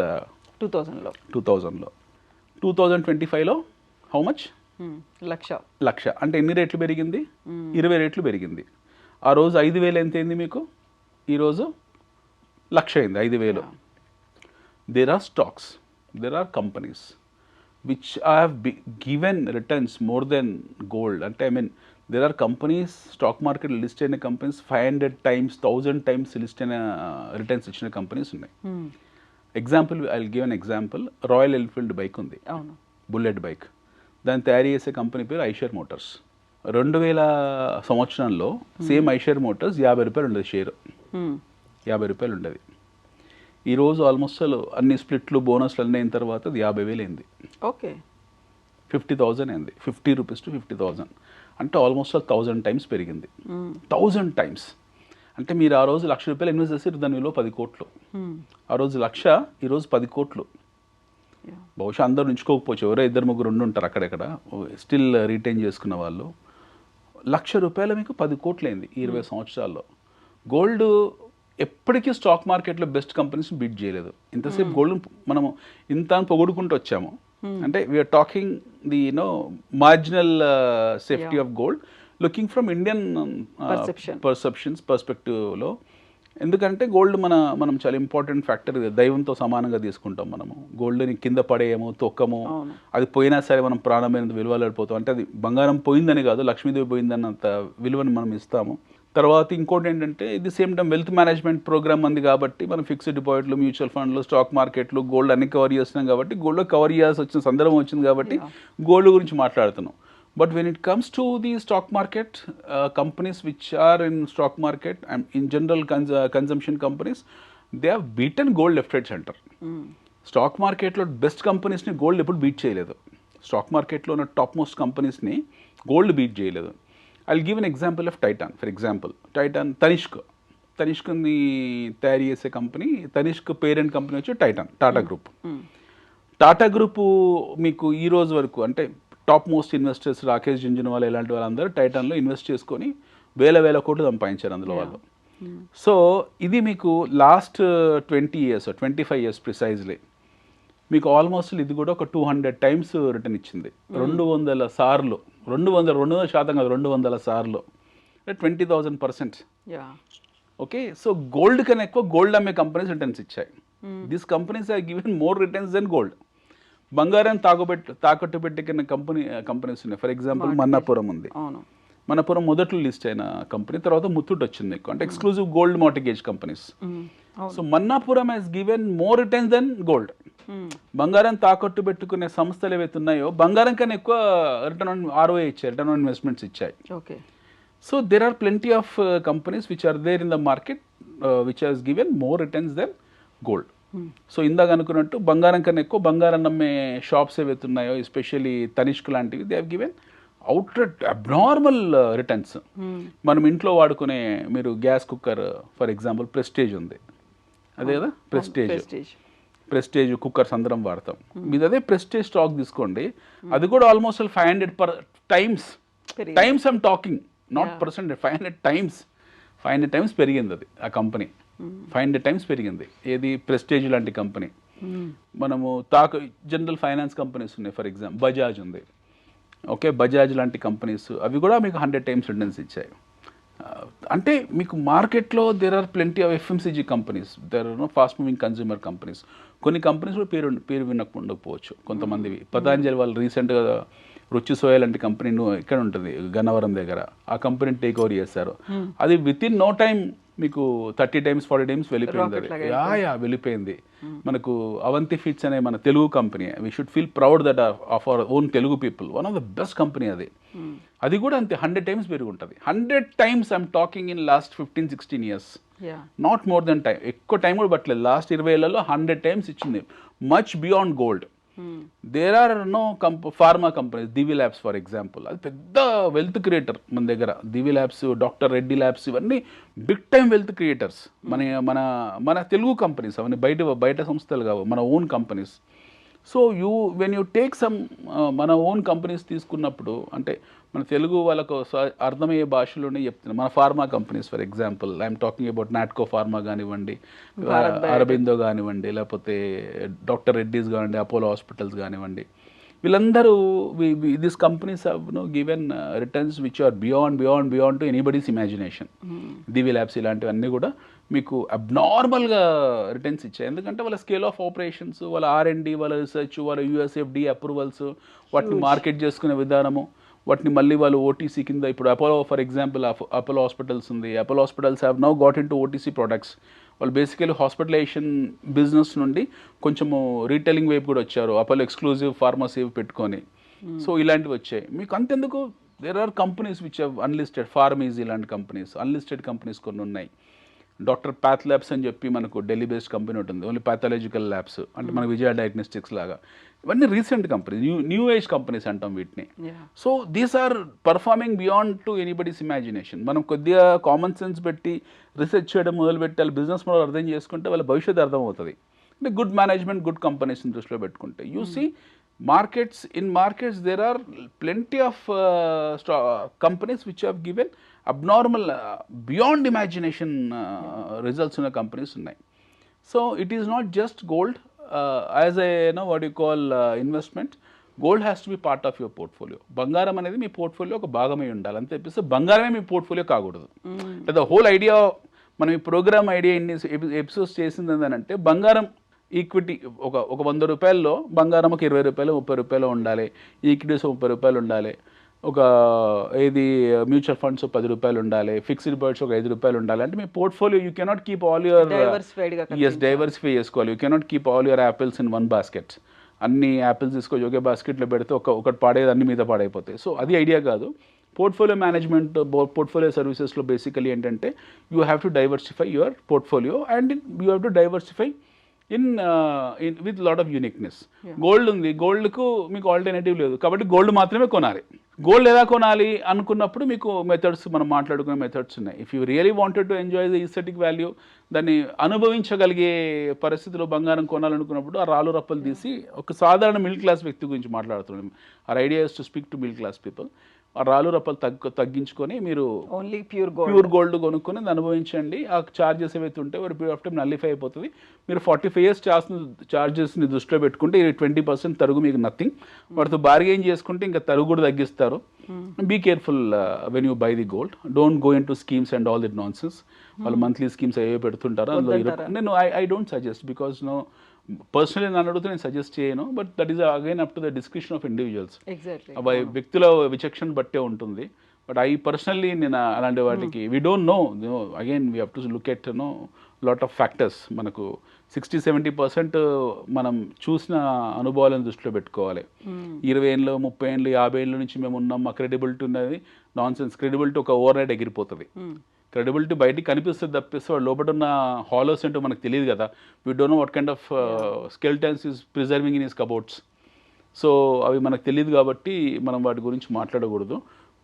2000లో. 2025లో హౌ మచ్? లక్ష. అంటే ఎన్ని రేట్లు పెరిగింది? 20 రెట్లు పెరిగింది. ఆ రోజు 5,000 ఎంత అయింది మీకు? ఈరోజు 1,00,000 అయింది. 5,000. There are stocks, there are companies which have given returns more than gold. అంటే దేర్ are companies stock market list అయిన కంపెనీస్ 500 times, 1000 times లిస్ట్ అయిన రిటర్న్స్ ఇచ్చిన కంపెనీస్ ఉన్నాయి. Example, I will give an example. Royal Enfield bike ఉంది, bullet bike. దాన్ని తయారు చేసే కంపెనీ పేరు ఐషర్ మోటార్స్. 2000 సంవత్సరంలో సేమ్ ఐషర్ మోటార్స్ ₹50 ఉండేది షేర్. ₹50 ఉండేది. ఈరోజు ఆల్మోస్ట్ అన్ని స్ప్లిట్లు, బోనస్లు అన్నీ అయిన తర్వాత అది 50,000 అయింది. 50,000 అయింది. ₹50 to 50,000 అంటే ఆల్మోస్ట్ 1,000 times పెరిగింది. 1,000 times అంటే మీరు ఆ రోజు ₹1,00,000 ఇన్వెస్ట్ చేసి దాని విలువ 10 కోట్లు. ఆ రోజు 1,00,000, ఈరోజు 10 కోట్లు. బహుశా అందరూ ఉంచుకోకపోవచ్చు, ఎవరో 2-3 ఉంటారు అక్కడెక్కడ స్టిల్ రీటైన్ చేసుకున్న వాళ్ళు. ₹1,00,000 మీకు 10 కోట్లు అయింది ఈ 20 సంవత్సరాల్లో. గోల్డ్ ఎప్పటికీ స్టాక్ మార్కెట్లో బెస్ట్ కంపెనీస్ బీట్ చేయలేదు. ఇంతసేపు గోల్డ్ మనము ఇంత పొగుడుకుంటూ వచ్చాము. అంటే we're talking the marginal safety of gold looking from Indian perceptions పర్స్పెక్టివ్లో. ఎందుకంటే గోల్డ్ మనం చాలా ఇంపార్టెంట్ ఫ్యాక్టర్, దైవంతో సమానంగా తీసుకుంటాం మనము. గోల్డ్ని కింద పడేయము, తొక్కము, అది పోయినా సరే మనం ప్రాణమైన విలువలేకపోతాం. అంటే అది బంగారం పోయిందని కాదు, లక్ష్మీదేవి పోయిందన్నంత విలువని మనం ఇస్తాము. తర్వాత ఇంకోటి ఏంటంటే ఇది same time wealth management program ఉంది కాబట్టి మనం ఫిక్స్డ్ డిపాజిట్లు, మ్యూచువల్ ఫండ్లు, స్టాక్ మార్కెట్లు, గోల్డ్ అన్ని కవర్ చేస్తున్నాం కాబట్టి, గోల్డ్లో కవర్ చేయాల్సి వచ్చిన సందర్భం వచ్చింది కాబట్టి గోల్డ్ గురించి మాట్లాడుతున్నాం. But when it comes to the stock market, companies which are in stock market and in general consumption companies, they have beaten gold left, right, center. Stock మార్కెట్లో బెస్ట్ కంపెనీస్ని గోల్డ్ ఎప్పుడు బీట్ చేయలేదు. Stock మార్కెట్లో ఉన్న top most కంపెనీస్ని gold beat చేయలేదు. I will give an example of Titan. For example Titan, తనిష్క్ని తయారు చేసే కంపెనీ, తనిష్క్ పేరెంట్ కంపెనీ వచ్చి టైటాన్, టాటా గ్రూప్. టాటా గ్రూప్ మీకు ఈ రోజు వరకు అంటే top most investors Rakesh Jhunjhunwala ఇలాంటి వాళ్ళందరూ టైటాన్లో ఇన్వెస్ట్ చేసుకొని వేల కోట్లు సంపాదించారు అందులో వాళ్ళు. సో ఇది మీకు లాస్ట్ 20 years 25 years ప్రిసైజ్లీ మీకు ఆల్మోస్ట్ ఇది కూడా ఒక 200 times రిటర్న్ ఇచ్చింది. 200 సార్లు, 200% కాదు, 200 సార్లు, 20,000%. ఓకే, సో గోల్డ్ కన్నా ఎక్కువ గోల్డ్ అమ్మే కంపెనీస్ రిటర్న్స్ ఇచ్చాయి. These companies have given more returns than gold. బంగారం తాకట్టు పెట్టుకున్న కంపెనీస్ ఉన్నాయి. ఫర్ ఎగ్జాంపుల్ మన్నాపురం ఉంది. మన్నాపురం మొదట్లో లిస్ట్ అయిన కంపెనీ, తర్వాత ముత్తూట్ వచ్చింది ఎక్కువ, అంటే exclusive gold mortgage companies. So Manappuram has given more returns than gold. బంగారం తాకట్టు పెట్టుకునే సంస్థలు ఏవైతే ఉన్నాయో బంగారం కన్నా ఎక్కువ రిటర్న్ ఆన్ ROI ఇచ్చాయి, రిటర్న్ ఆన్ ఇన్వెస్ట్మెంట్స్ ఇచ్చాయి. So there are plenty of companies which are there in the market which has given more returns than gold. సో ఇందాక అనుకున్నట్టు బంగారం కన్నా ఎక్కువ బంగారం నమ్మే షాప్స్ ఏవైతే ఉన్నాయో, ఎస్పెషల్లీ తనిష్క్ లాంటివి, they have given outright abnormal returns. మనం ఇంట్లో వాడుకునే మీరు gas cooker for example Prestige ఉంది, అదే కదా ప్రెస్టేజ్ కుక్కర్స్ అందరం వాడతాం. మీరు అదే ప్రెస్టేజ్ స్టాక్ తీసుకోండి, అది కూడా almost 500 times I'm talking, not percent, 500 times పెరిగింది అది, ఆ కంపెనీ 500 times పెరిగింది. ఏది ప్రెస్టేజ్ లాంటి కంపెనీ. మనము జనరల్ ఫైనాన్స్ కంపెనీస్ ఉన్నాయి, ఫర్ ఎగ్జాంపుల్ బజాజ్ ఉంది. ఓకే, బజాజ్ లాంటి కంపెనీస్ అవి కూడా మీకు 100 times రిటర్న్స్ ఇచ్చాయి. అంటే మీకు మార్కెట్లో there are plenty of FMCG companies, there are fast moving consumer companies. కొన్ని కంపెనీస్ కూడా పేరు వినకుండకపోవచ్చు కొంతమందివి. పతాంజలి వాళ్ళు రీసెంట్గా రుచి సోయా లాంటి కంపెనీ ఇక్కడ ఉంటుంది గన్నవరం దగ్గర, ఆ కంపెనీని టేక్ ఓవర్ చేశారు. అది విత్ ఇన్ నో టైం మీకు 30 times 40 times వెళ్ళిపోయింది. అది వెళ్ళిపోయింది. మనకు అవంతి ఫీడ్స్ అనే మన Telugu company, we should feel proud that of our own Telugu people, one of the best company అది. అది కూడా అంతే 100 times పెరిగి ఉంటుంది. 100 times I'm talking in last 15-16 years, not more than time. ఎక్కువ టైం కూడా పట్టలేదు, లాస్ట్ 20 ఏళ్లలో 100 times ఇచ్చింది, much beyond gold. There are pharma companies, Divi labs for example, అది పెద్ద వెల్త్ క్రియేటర్ మన దగ్గర. Divi labs, doctor Reddy labs, ఇవన్నీ బిగ్ టైమ్ వెల్త్ క్రియేటర్స్. మన తెలుగు కంపెనీస్, అవన్నీ బయట సంస్థలు కావు, మన own companies. So when you take some మన ఓన్ కంపెనీస్ తీసుకున్నప్పుడు, అంటే మన తెలుగు వాళ్ళకు అర్థమయ్యే భాషలోనే చెప్తున్నాం. మన pharma companies for example, I'm talking about Natco pharma కానివ్వండి, అరబిందో కానివ్వండి, లేకపోతే డాక్టర్ రెడ్డీస్ కానివ్వండి, అపోలో హాస్పిటల్స్ కానివ్వండి, వీళ్ళందరూ this companies have given returns which are beyond to anybody's imagination. Divi labs ఇలాంటివన్నీ కూడా మీకు అబ్నార్మల్గా రిటర్న్స్ ఇచ్చాయి. ఎందుకంటే వాళ్ళ స్కేల్ ఆఫ్ ఆపరేషన్స్, వాళ్ళ R&D, వాళ్ళ రీసెర్చ్, వాళ్ళ USFDA అప్రూవల్స్, వాటిని మార్కెట్ చేసుకునే విధానము, వాటిని మళ్ళీ వాళ్ళు OTC కింద, ఇప్పుడు Apollo for example, Apollo hospitals ఉంది. Apollo hospitals have now got in to OTC products. వాళ్ళు బేసికలీ హాస్పిటలైజేషన్ బిజినెస్ నుండి కొంచెము రీటైలింగ్ వైపు కూడా వచ్చారు, అపోలో ఎక్స్క్లూజివ్ ఫార్మసీ పెట్టుకొని. సో ఇలాంటివి వచ్చాయి. మీకు అంతెందుకు, there are companies which have unlisted, PharmEasy ఇలాంటి కంపెనీస్, అన్లిస్టెడ్ కంపెనీస్ కొన్ని ఉన్నాయి. డాక్టర్ ప్యాథ్ ల్యాబ్స్ అని చెప్పి మనకు ఢిల్లీ బేస్డ్ కంపెనీ ఉంటుంది, ఓన్లీ పాథాలజికల్ ల్యాబ్స్, అంటే మన విజయ డయాగ్నోస్టిక్స్ లాగా. ఇవన్నీ recent companies, new age companies అంటాం వీటిని. So these are performing beyond to anybody's imagination. మనం కొద్దిగా కామన్ సెన్స్ పెట్టి రీసెర్చ్ చేయడం మొదలుపెట్టి, వాళ్ళ బిజినెస్ మోడల్ అర్థం చేసుకుంటే వాళ్ళ భవిష్యత్తు అర్థమవుతుంది. అంటే గుడ్ మేనేజ్మెంట్, గుడ్ కంపెనీస్ని దృష్టిలో పెట్టుకుంటే you see in markets there are plenty of companies which have given abnormal beyond imagination results in the companies ఉన్నాయి. So it is not just gold as a what you call investment. Gold has to be part of your portfolio. బంగారం అనేది మీ portfolio ఒక భాగమై ఉండాలి. అంతే తప్పిస్తే బంగారమే మీ portfolio కాకూడదు. ద హోల్ ఐడియా మనం ఈ ప్రోగ్రామ్ ఐడియా ఎన్ని ఎపిసోడ్స్ చేసింది ఏంటంటే బంగారం ఈక్విటీ ఒక 100 రూపాయల్లో బంగారం ఒక 20 రూపాయలు 30 రూపాయలు ఉండాలి, ఈక్విటీస్ 30 రూపాయలు ఉండాలి, ఒక ఏది మ్యూచువల్ ఫండ్స్ 10 రూపాయలు ఉండాలి, ఫిక్స్డ్ డిపాజిట్స్ ఒక 5 రూపాయలు ఉండాలి. అంటే మీ portfolio you cannot keep all your diversify చేసుకోవాలి. You cannot keep all your apples in one basket. అన్ని యాపిల్స్ తీసుకొని ఒకే బాస్కెట్లో పెడితే ఒకటి పాడేది అన్ని మీద పాడైపోతాయి. సో అది ఐడియా కాదు. పోర్ట్ఫోలియో మేనేజ్మెంట్, పోర్ట్ఫోలియో సర్వీసెస్లో బేసికలీ ఏంటంటే you have to diversify your portfolio and you have to diversify in with lot of uniqueness. Gold ఉంది, గోల్డ్కు మీకు ఆల్టర్నేటివ్ లేదు కాబట్టి గోల్డ్ మాత్రమే కొనాలి. గోల్డ్ ఎలా కొనాలి అనుకున్నప్పుడు మీకు మెథడ్స్, మనం మాట్లాడుకునే మెథడ్స్ ఉన్నాయి. If you really wanted to enjoy the aesthetic value, దాన్ని అనుభవించగలిగే పరిస్థితిలో బంగారం కొనాలనుకున్నప్పుడు ఆ రాళ్ళు రప్పలు తీసి ఒక సాధారణ మిడిల్ క్లాస్ వ్యక్తి గురించి మాట్లాడుతున్నాం. Our idea is to speak to middle class people. ఆ రాళ్ళు రప్పలు తగ్గించుకొని మీరు ఓన్లీ ప్యూర్ గోల్డ్ కొనుక్కొని అనుభవించండి. ఆ ఛార్జెస్ ఏవైతే ఉంటాయో ఒక పీరియడ్ ఆఫ్ టైం నల్లిఫై అయిపోతుంది. మీరు 45 years ఛార్జెస్ని దృష్టిలో పెట్టుకుంటే 20% తరుగు మీకు నథింగ్. వాటితో బార్గెయిన్ చేసుకుంటే ఇంకా తరుగు కూడా తగ్గిస్తారు. Be careful when you buy the gold. Don't go in to schemes and all that nonsense. వాళ్ళు మంత్లీ స్కీమ్స్ ఏవో పెడుతుంటారో అందులో నేను I don't suggest, because personally నన్ను అడిగితే నేను సజెస్ట్ చేయను. But that is again up to the description of individuals. వ్యక్తుల విచక్షణ బట్టే ఉంటుంది. బట్ ఐ పర్సనల్లీ నేను అలాంటి వాటికి we don't no, again we have to look at lot of factors. మనకు 60-70% మనం చూసిన అనుభవాలను దృష్టిలో పెట్టుకోవాలి. 20 ఏళ్ళు 30 ఏళ్ళు 50 ఏళ్ళ నుంచి మేము ఉన్నాం, మా క్రెడిబిలిటీ ఉన్నది. Non sense. క్రెడిబిలిటీ ఒక ఓవర్ నైట్ ఎగిరిపోతుంది. క్రెడిబిలిటీ బయటికి కనిపిస్తుంది తప్పిస్తే వాడు లోపల ఉన్న హాలోస్ ఏంటో మనకు తెలియదు కదా. We don't know what kind of skeletons is preserving in his cupboards. So అవి మనకు తెలియదు కాబట్టి మనం వాటి గురించి మాట్లాడకూడదు.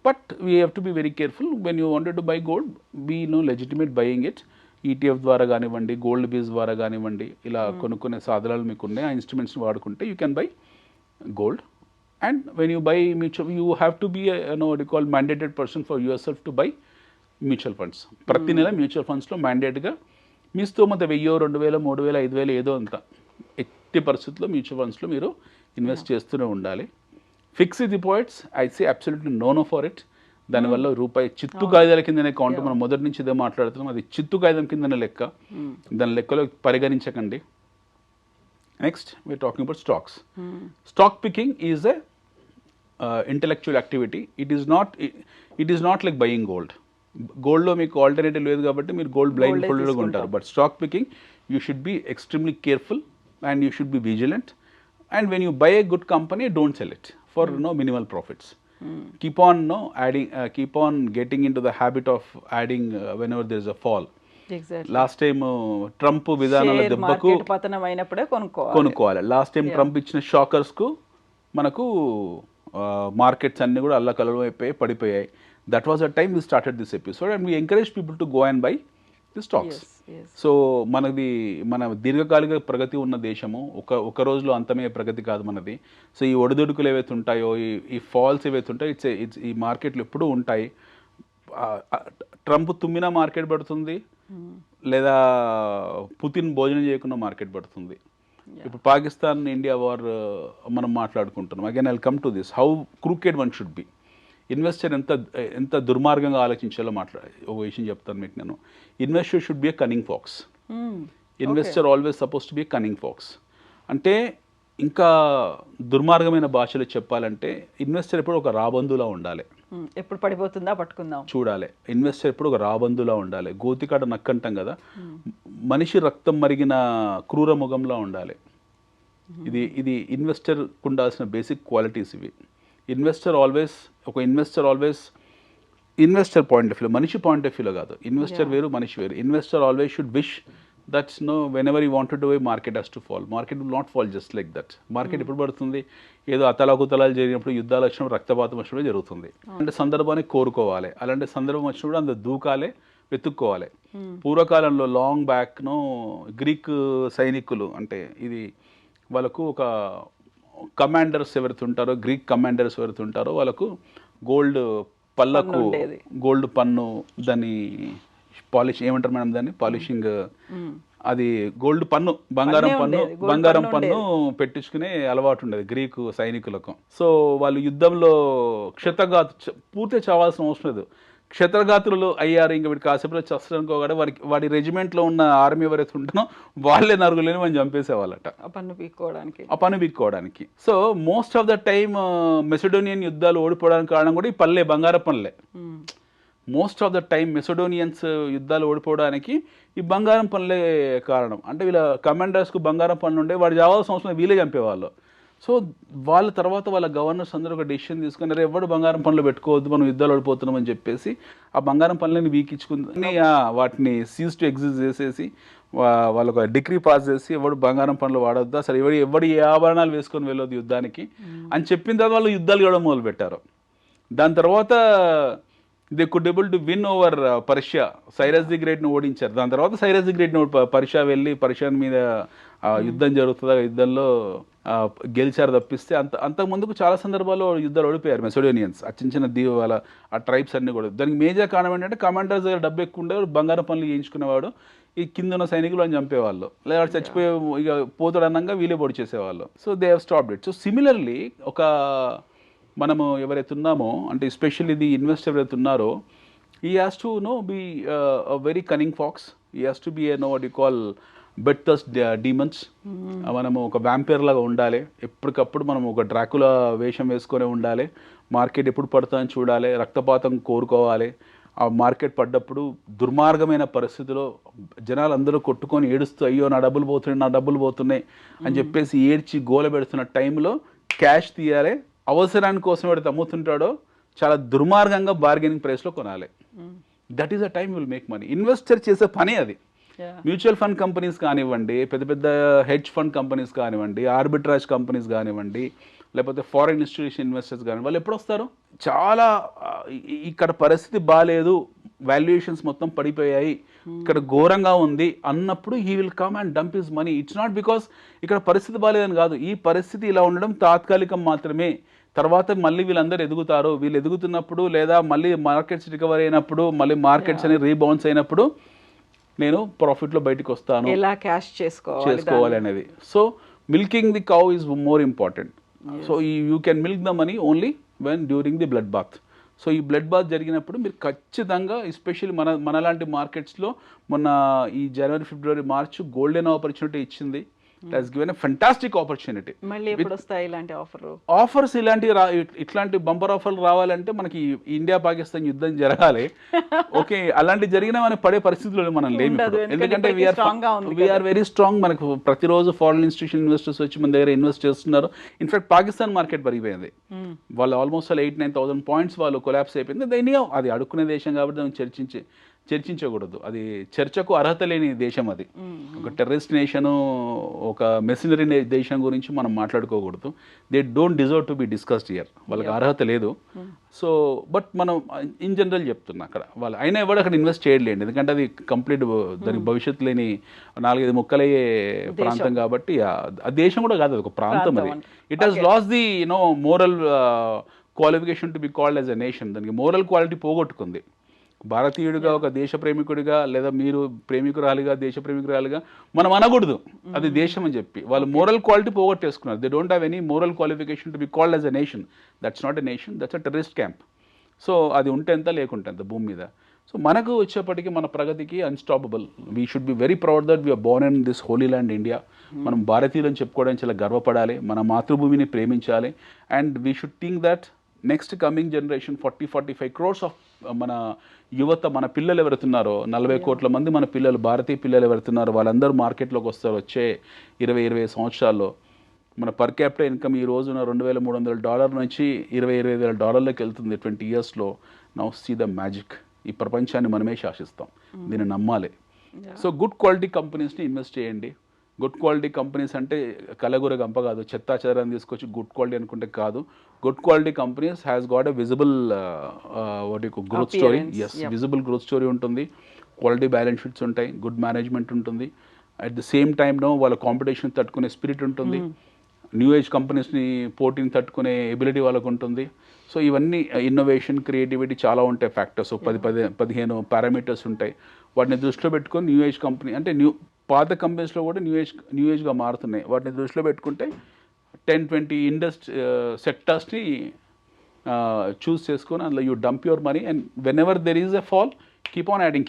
But we have to be very careful when you wanted to buy gold. Be legitimate buying it. ETF ద్వారా కానివ్వండి, గోల్డ్ బీజ్ ద్వారా కానివ్వండి, ఇలా కొనుక్కునే సాధనాలు మీకు ఉన్నాయి. ఆ ఇన్స్ట్రుమెంట్స్ని వాడుకుంటే you can buy gold. And when you buy mutual, you have to be what you call mandated person for yourself to buy mutual funds. ప్రతి నెల మ్యూచువల్ ఫండ్స్లో మ్యాండేట్గా మీ స్తోమత 1000, 2000, 3000, 5000 ఏదో అంత ఎట్టి పరిస్థితుల్లో మ్యూచువల్ ఫండ్స్లో మీరు ఇన్వెస్ట్ చేస్తూనే ఉండాలి. Fixed deposits I say absolutely no for it. దానివల్ల రూపాయి చిత్తు కాగితాల కిందనే కౌంట్. మనం మొదటి నుంచి ఇదే మాట్లాడుతున్నాం. అది చిత్తు కాగితం కిందనే లెక్క. దాని లెక్కలో పరిగణించకండి. Next we're talking about stocks. Stock picking is a intellectual activity. It is not like buying gold. గోల్డ్లో మీకు ఆల్టర్నేటివ్ లేదు కాబట్టి మీరు గోల్డ్ బ్లైండ్ ఫోల్డర్గా ఉంటారు. But stock picking you should be extremely careful and you should be vigilant. And when you buy a good company, don't sell it for minimal profits. Keep on getting into the habit of adding whenever there is a fall. Exactly. Last time Trump విధానాల దెబ్బకు పతనం అయినప్పుడే కొనుక్కోవాలి. Last time Trump ఇచ్చిన షాకర్స్కు మనకు markets అన్ని కూడా అల్లకల్లోలం అయిపోయి పడిపోయాయి. That was a time we started this episode and we encourage people to go and buy the stocks. So మన దీర్ఘకాలిక ప్రగతి ఉన్న దేశము. ఒక రోజులో అంతమే ప్రగతి కాదు మనది. సో ఈ ఒడిదుడుకులు ఏవైతే ఉంటాయో, ఈ ఫాల్స్ ఏవైతే ఉంటాయో ఈ మార్కెట్లు ఎప్పుడూ ఉంటాయి. ట్రంప్ తుమ్మినా మార్కెట్ పడుతుంది, లేదా పుతిన్ భోజనం చేయకుండా మార్కెట్ పడుతుంది. ఇప్పుడు పాకిస్తాన్ ఇండియా వార్ మనం మాట్లాడుకుంటున్నాం. Again I will come to this, how crooked one should be. Investor ఎంత దుర్మార్గంగా ఆలోచించాలో ఒక విషయం చెప్తాను మీకు నేను. Investor should be a cunning fox. Investor always suppose to be a cunning fox. అంటే ఇంకా దుర్మార్గమైన భాషలో చెప్పాలంటే ఇన్వెస్టర్ ఎప్పుడు ఒక రాబందులా ఉండాలి. ఎప్పుడు పడిపోతుందా పట్టుకుందాం చూడాలి. ఇన్వెస్టర్ ఎప్పుడు ఒక రాబందులా ఉండాలి. గోతికాడ నక్కంటాం కదా, మనిషి రక్తం మరిగిన క్రూర ముఖంలా ఉండాలి. ఇది ఇన్వెస్టర్ ఉండాల్సిన బేసిక్ క్వాలిటీస్ ఇవి. ఇన్వెస్టర్ పాయింట్ ఆఫ్ వ్యూ, మనిషి పాయింట్ ఆఫ్ వ్యూలో కాదు. ఇన్వెస్టర్ వేరు, మనిషి వేరు. Investor always should wish that's whenever you wanted to buy, market has to fall. Market will not fall just like that. Market ఎప్పుడు పడుతుంది? ఏదో అతలాకుతలాలు జరిగినప్పుడు, యుద్ధాలు వచ్చినప్పుడు, రక్తపాతం వచ్చినప్పుడు జరుగుతుంది. అంటే సందర్భాన్ని కోరుకోవాలి. అలాంటి సందర్భం వచ్చినప్పుడు అందులో దూకాలే, వెతుక్కోవాలి. పూర్వకాలంలో లాంగ్ బ్యాక్ను గ్రీక్ సైనికులు, అంటే ఇది వాళ్ళకు ఒక కమాండర్స్ ఎవరైతే ఉంటారో, గ్రీక్ కమాండర్స్ ఎవరైతే ఉంటారో వాళ్ళకు గోల్డ్ పళ్ళకు గోల్డ్ పన్ను, దాన్ని పాలిష్ ఏమంటారు మేడం, దాన్ని పాలిషింగ్, అది గోల్డ్ పన్ను, బంగారం పన్ను పెట్టించుకునే అలవాటు ఉండేది గ్రీకు సైనికులకు. సో వాళ్ళు యుద్ధంలో పూర్తిగా చావాల్సిన అవసరం లేదు. క్షత్రగాత్రులు అయ్యారు, ఇంకా వీడు కాసేపులో చస్తారనుకోగానే వాడి రెజిమెంట్లో ఉన్న ఆర్మీ ఎవరైతే ఉంటానో వాళ్ళే నరుగులేని మనం చంపేసేవాళ్ళట ఆ పన్ను పీక్కోవడానికి. ఆ పని బిక్కోవడానికి. So most of the time Macedonian యుద్ధాలు ఓడిపోవడానికి కారణం కూడా ఈ పల్లె, బంగారు పనులే. Most of the time Macedonians యుద్ధాలు ఓడిపోవడానికి ఈ బంగారం పనులే కారణం. అంటే వీళ్ళ కమాండర్స్కు బంగారం పనులు ఉండే, వాడు చావాల్సిన అవసరం వీళ్ళే చంపేవాళ్ళు. సో వాళ్ళ తర్వాత వాళ్ళ గవర్నర్స్ అందరూ ఒక డెసిషన్ తీసుకుని, రే ఎవడు బంగారం పనులు పెట్టుకోవద్దు, మనం యుద్ధాలు ఓడిపోతున్నామని చెప్పేసి ఆ బంగారం పనులని వీకించుకుని వాటిని సీజ్ టు ఎగ్జిస్ట్ చేసేసి వాళ్ళు ఒక డిగ్రీ పాస్ చేసి ఎవడు బంగారం పనులు వాడొద్దు, అసలు ఎవడు ఏ ఆభరణాలు వేసుకొని వెళ్ళొద్దు యుద్ధానికి అని చెప్పిన తర్వాత వాళ్ళు యుద్ధాలు ఇవ్వడం మొదలుపెట్టారు. దాని తర్వాత they could able to win over Persia, Cyrus the గ్రేట్ని ఓడించారు. దాని తర్వాత సైరస్ ది గ్రేట్ని పర్షియా వెళ్ళి పర్షియన్ మీద యుద్ధం జరుగుతుంది, ఆ యుద్ధంలో గెలిచారు తప్పిస్తే అంతకుముందుకు చాలా సందర్భాల్లో యుద్ధాలు ఓడిపోయారు మెసిడోనియన్స్. ఆ చిన్న చిన్న వాళ్ళ ఆ ట్రైబ్స్ అన్నీ కూడా. దానికి మేజర్ కారణం ఏంటంటే కమాండర్స్ దగ్గర డబ్బు ఎక్కువ ఉండేవాడు, బంగారం పనులు చేయించుకునేవాడు, ఈ కింద ఉన్న సైనికులు అని చంపేవాళ్ళు, లేదా చచ్చిపోయే ఇక పోతాడు అన్నంగా వీలే పొడి చేసేవాళ్ళు. So they have stopped it. So similarly మనము ఎవరైతే ఉన్నామో, అంటే ఎస్పెషల్లీ ది ఇన్వెస్టర్ ఎవరైతే ఉన్నారో, he has to be very cunning fox, he has to be what you call betters demons. మనము ఒక వ్యాంపైర్ లాగా ఉండాలి, ఎప్పటికప్పుడు మనం ఒక డ్రాకులా వేషం వేసుకొని ఉండాలి, మార్కెట్ ఎప్పుడు పడుతుందని చూడాలి, రక్తపాతం కోరుకోవాలి. ఆ మార్కెట్ పడ్డప్పుడు దుర్మార్గమైన పరిస్థితిలో జనాలు అందరూ కొట్టుకొని ఏడుస్తూ, అయ్యో నా డబ్బులు పోతున్నాయి అని చెప్పేసి ఏడ్చి గోల పెడుతున్న టైంలో క్యాష్ తీయాలి, అవసరాని కోసం ఎవరైతే అమ్ముతుంటాడో చాలా దుర్మార్గంగా బార్గెనింగ్ ప్రైస్లో కొనాలి. That is a time will make money. Investor చేసే పని అది. మ్యూచువల్ ఫండ్ కంపెనీస్ కానివ్వండి, పెద్ద పెద్ద హెడ్జ్ ఫండ్ కంపెనీస్ కానివ్వండి, ఆర్బిట్రాజ్ కంపెనీస్ కానివ్వండి, లేకపోతే ఫారెన్ ఇన్స్టిట్యూషన్ ఇన్వెస్టర్స్ కానివ్వండి, వాళ్ళు ఎప్పుడు వస్తారు? చాలా ఇక్కడ పరిస్థితి బాగాలేదు, వాల్యుయేషన్స్ మొత్తం పడిపోయాయి, ఇక్కడ ఘోరంగా ఉంది అన్నప్పుడు he will come and dump his money. It's not because ఇక్కడ పరిస్థితి బాగాలేదని కాదు, ఈ పరిస్థితి ఇలా ఉండడం తాత్కాలికం మాత్రమే, తర్వాత మళ్ళీ వీళ్ళందరూ ఎదుగుతారు. వీళ్ళు ఎదుగుతున్నప్పుడు లేదా మళ్ళీ మార్కెట్స్ రికవర్ అయినప్పుడు, మళ్ళీ మార్కెట్స్ అనేవి రీబౌన్స్ అయినప్పుడు నేను ప్రాఫిట్లో బయటకు వస్తాను, ఎలా క్యాష్ చేసుకోవాలి అనేది. So milking the cow is more important. So you can milk the money only when during the blood bath. సో ఈ బ్లడ్ బాత్ జరిగినప్పుడు మీరు ఖచ్చితంగా, ఎస్పెషల్లీ మనలాంటి మార్కెట్స్లో మొన్న ఈ జనవరి, ఫిబ్రవరి, మార్చ్ గోల్డెన్ ఆపర్చునిటీ ఇచ్చింది. It has given a fantastic opportunity. మళ్ళీ ఎప్పుడు వస్తాయి ఇలాంటి ఆఫర్స్? ఇట్లాంటి బంపర్ ఆఫర్లు రావాలంటే మనకి ఇండియా పాకిస్తాన్ యుద్ధం జరగాలి. ఓకే, అలాంటి జరిగినా మనం పడే పరిస్థితుల్లో మనం లేము. ఎందుకంటే వీఆర్ వెరీ స్ట్రాంగ్. మనకు ప్రతిరోజు ఫారెన్ ఇన్స్టిట్యూషన్ ఇన్వెస్టర్స్ వచ్చి మన దగ్గర ఇన్వెస్ట్ చేస్తున్నారు. ఇన్ఫాక్ట్ పాకిస్తాన్ మార్కెట్ పెరిగిపోయింది, వాళ్ళు ఆల్మోస్ట్ 8,000-9,000 పాయింట్స్ వాళ్ళు కొలాప్స్ అయిపోయింది. అది అడుక్కునే దేశం కాబట్టి దాన్ని చర్చించకూడదు. అది చర్చకు అర్హత లేని దేశం. అది ఒక టెర్రరిస్ట్ నేషను, ఒక మెషినరీ దేశం గురించి మనం మాట్లాడుకోకూడదు. They don't deserve to be discussed here. వాళ్ళకి అర్హత లేదు. సో బట్ మనం ఇన్ జనరల్ చెప్తున్నా, అక్కడ వాళ్ళు అయినా ఎవరు అక్కడ ఇన్వెస్ట్ చేయలేండి, ఎందుకంటే అది కంప్లీట్ దానికి భవిష్యత్తు లేని 4-5 ముక్కలయ్యే ప్రాంతం కాబట్టి. ఆ దేశం కూడా కాదు, అది ఒక ప్రాంతం. అది it has last the moral qualification to be called as a nation. దానికి మోరల్ క్వాలిటీ పోగొట్టుకుంది. భారతీయుడిగా, ఒక దేశ ప్రేమికుడిగా, లేదా మీరు ప్రేమికురాలిగా, దేశ ప్రేమికురాలిగా మనం అనకూడదు అది దేశం అని చెప్పి. వాళ్ళు మోరల్ క్వాలిటీ పోగొట్టేసుకున్నారు. They don't have any moral qualification to be called as a nation. That's not a nation, that's a terrorist camp. So అది ఉంటే ఎంత, లేకుంటే ఎంత భూమి మీద. సో మనకు వచ్చేప్పటికీ మన ప్రగతికి unstoppable. We should be very proud that we are born in this holy land India. మనం భారతీయులని చెప్పుకోవడానికి చాలా గర్వపడాలి, మన మాతృభూమిని ప్రేమించాలి. And we should think that next coming generation 40-45 crores of మన యువత, మన పిల్లలు ఎవరుతున్నారో, 40 కోట్ల మంది మన పిల్లలు, భారతీయ పిల్లలు ఎవరుతున్నారో వాళ్ళందరూ మార్కెట్లోకి వస్తారు. వచ్చే 20 సంవత్సరాల్లో మన పర్ క్యాపిటల్ ఇన్కమ్ ఈ రోజున $2,300 నుంచి $20,000 వెళ్తుంది 20 yearsలో. Now see the magic. ఈ ప్రపంచాన్ని మనమే శాసిస్తాం, దీన్ని నమ్మాలి. సో గుడ్ క్వాలిటీ కంపెనీస్ని ఇన్వెస్ట్ చేయండి. గుడ్ క్వాలిటీ కంపెనీస్ అంటే కలగూర గంప కాదు, చెత్తా చెదారాన్ని తీసుకొచ్చి గుడ్ క్వాలిటీ అనుకుంటే కాదు. Good quality companies has got a visible growth story. Yes, visible growth story ఉంటుంది, క్వాలిటీ బ్యాలెన్స్ షీట్స్ ఉంటాయి, గుడ్ మేనేజ్మెంట్ ఉంటుంది. అట్ ది సేమ్ టైంలో వాళ్ళ కాంపిటీషన్ తట్టుకునే స్పిరిట్ ఉంటుంది, న్యూ ఏజ్ కంపెనీస్ని పోటీని తట్టుకునే ఎబిలిటీ వాళ్ళకు ఉంటుంది. సో ఇవన్నీ ఇన్నోవేషన్, క్రియేటివిటీ చాలా ఉంటాయి ఫ్యాక్టర్స్. 10-15 పారామీటర్స్ ఉంటాయి. వాటిని దృష్టిలో పెట్టుకొని న్యూ ఏజ్ కంపెనీ అంటే పాత కంపెనీస్లో కూడా న్యూ ఏజ్గా మారుతున్నాయి. వాటిని దృష్టిలో పెట్టుకుంటే 10-20 సెక్టార్స్ని చూస్ చేసుకొని అందులో you dump your money and when ever there is a fall keep on adding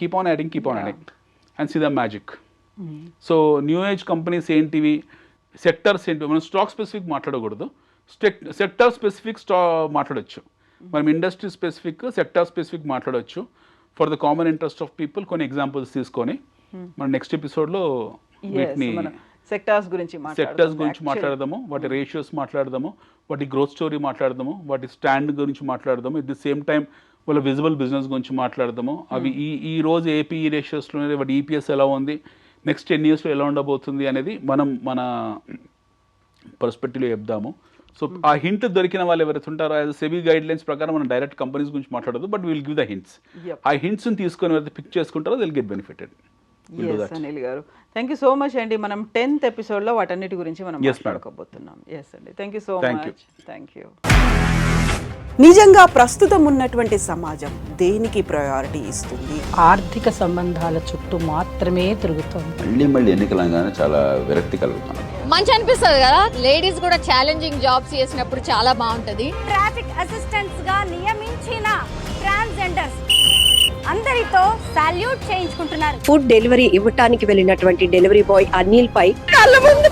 and see the magic. So new age companies ఏంటివి, సెక్టర్స్ ఏంటివి, మనం స్టాక్ స్పెసిఫిక్ మాట్లాడకూడదు, సెక్టర్ స్పెసిఫిక్ మాట్లాడచ్చు, మనం ఇండస్ట్రీ స్పెసిఫిక్, సెక్టర్ స్పెసిఫిక్ మాట్లాడచ్చు. For the common interest of people కొన్ని examples తీసుకొని మనం నెక్స్ట్ ఎపిసోడ్లో వీటిని సెక్టార్స్ గురించి మాట్లాడదాము, వాటి రేషియోస్ మాట్లాడదాము, వాటి గ్రోత్ స్టోరీ మాట్లాడదాము, వాటి స్టాండ్ గురించి మాట్లాడదాము, ఎట్ ది సేమ్ టైం వాళ్ళ విజిబుల్ బిజినెస్ గురించి మాట్లాడదాము. అవి ఈ రోజు ఏపీ రేషియోస్లో వాటి ఈపీఎస్ ఎలా ఉంది, నెక్స్ట్ 10 yearsలో ఎలా ఉండబోతుంది అనేది మనం మన పర్స్పెక్టివ్లో చెప్దాము. సో ఆ హింట్ దొరికిన వాళ్ళు ఎవరైతే ఉంటారో యాజ్ సెబీ గైడ్ లైన్స్ ప్రకారం మనం డైరెక్ట్ కంపెనీస్ గురించి మాట్లాడదు, but will give the hints. ఆ హింట్స్ని తీసుకొని ఎవరైతే పిక్ చేసుకుంటారో దిల్ గెట్ బెనిఫిటెడ్. అనిల్ గారు థ్యాంక్ యూ సో మచ్ అండి. మనం 10th ఎపిసోడ్లో వాటన్నిటి గురించి మనం మాట్లాడుకోబోతున్నాం. ఎస్ అండి, thank you so much. Thank you. నిజంగా ప్రస్తుతం ఉన్నటువంటి సమాజం దేనికి ప్రయారిటీ ఇస్తుంది? ఆర్థిక సంబంధాల చుట్టూ మాత్రమే తిరుగుతోంది. మళ్ళీ ఎన్నికలంగానే చాలా విరక్తి కలుగుతున్నాం. మంచి అనిపిస్తుంది కదా, లేడీస్ కూడా ఛాలెంజింగ్ జాబ్స్ చేసినప్పుడు చాలా బాగుంటది. ట్రాఫిక్ అసిస్టెంట్స్ గా నియమించిన ట్రాన్స్జెండర్స్ అందరితో సాల్యూట్ చేయించుకుంటున్నారు. ఫుడ్ డెలివరీ ఇవ్వటానికి వెళ్ళినటువంటి డెలివరీ బాయ్ అనిల్ పై కళ్ళ ముందు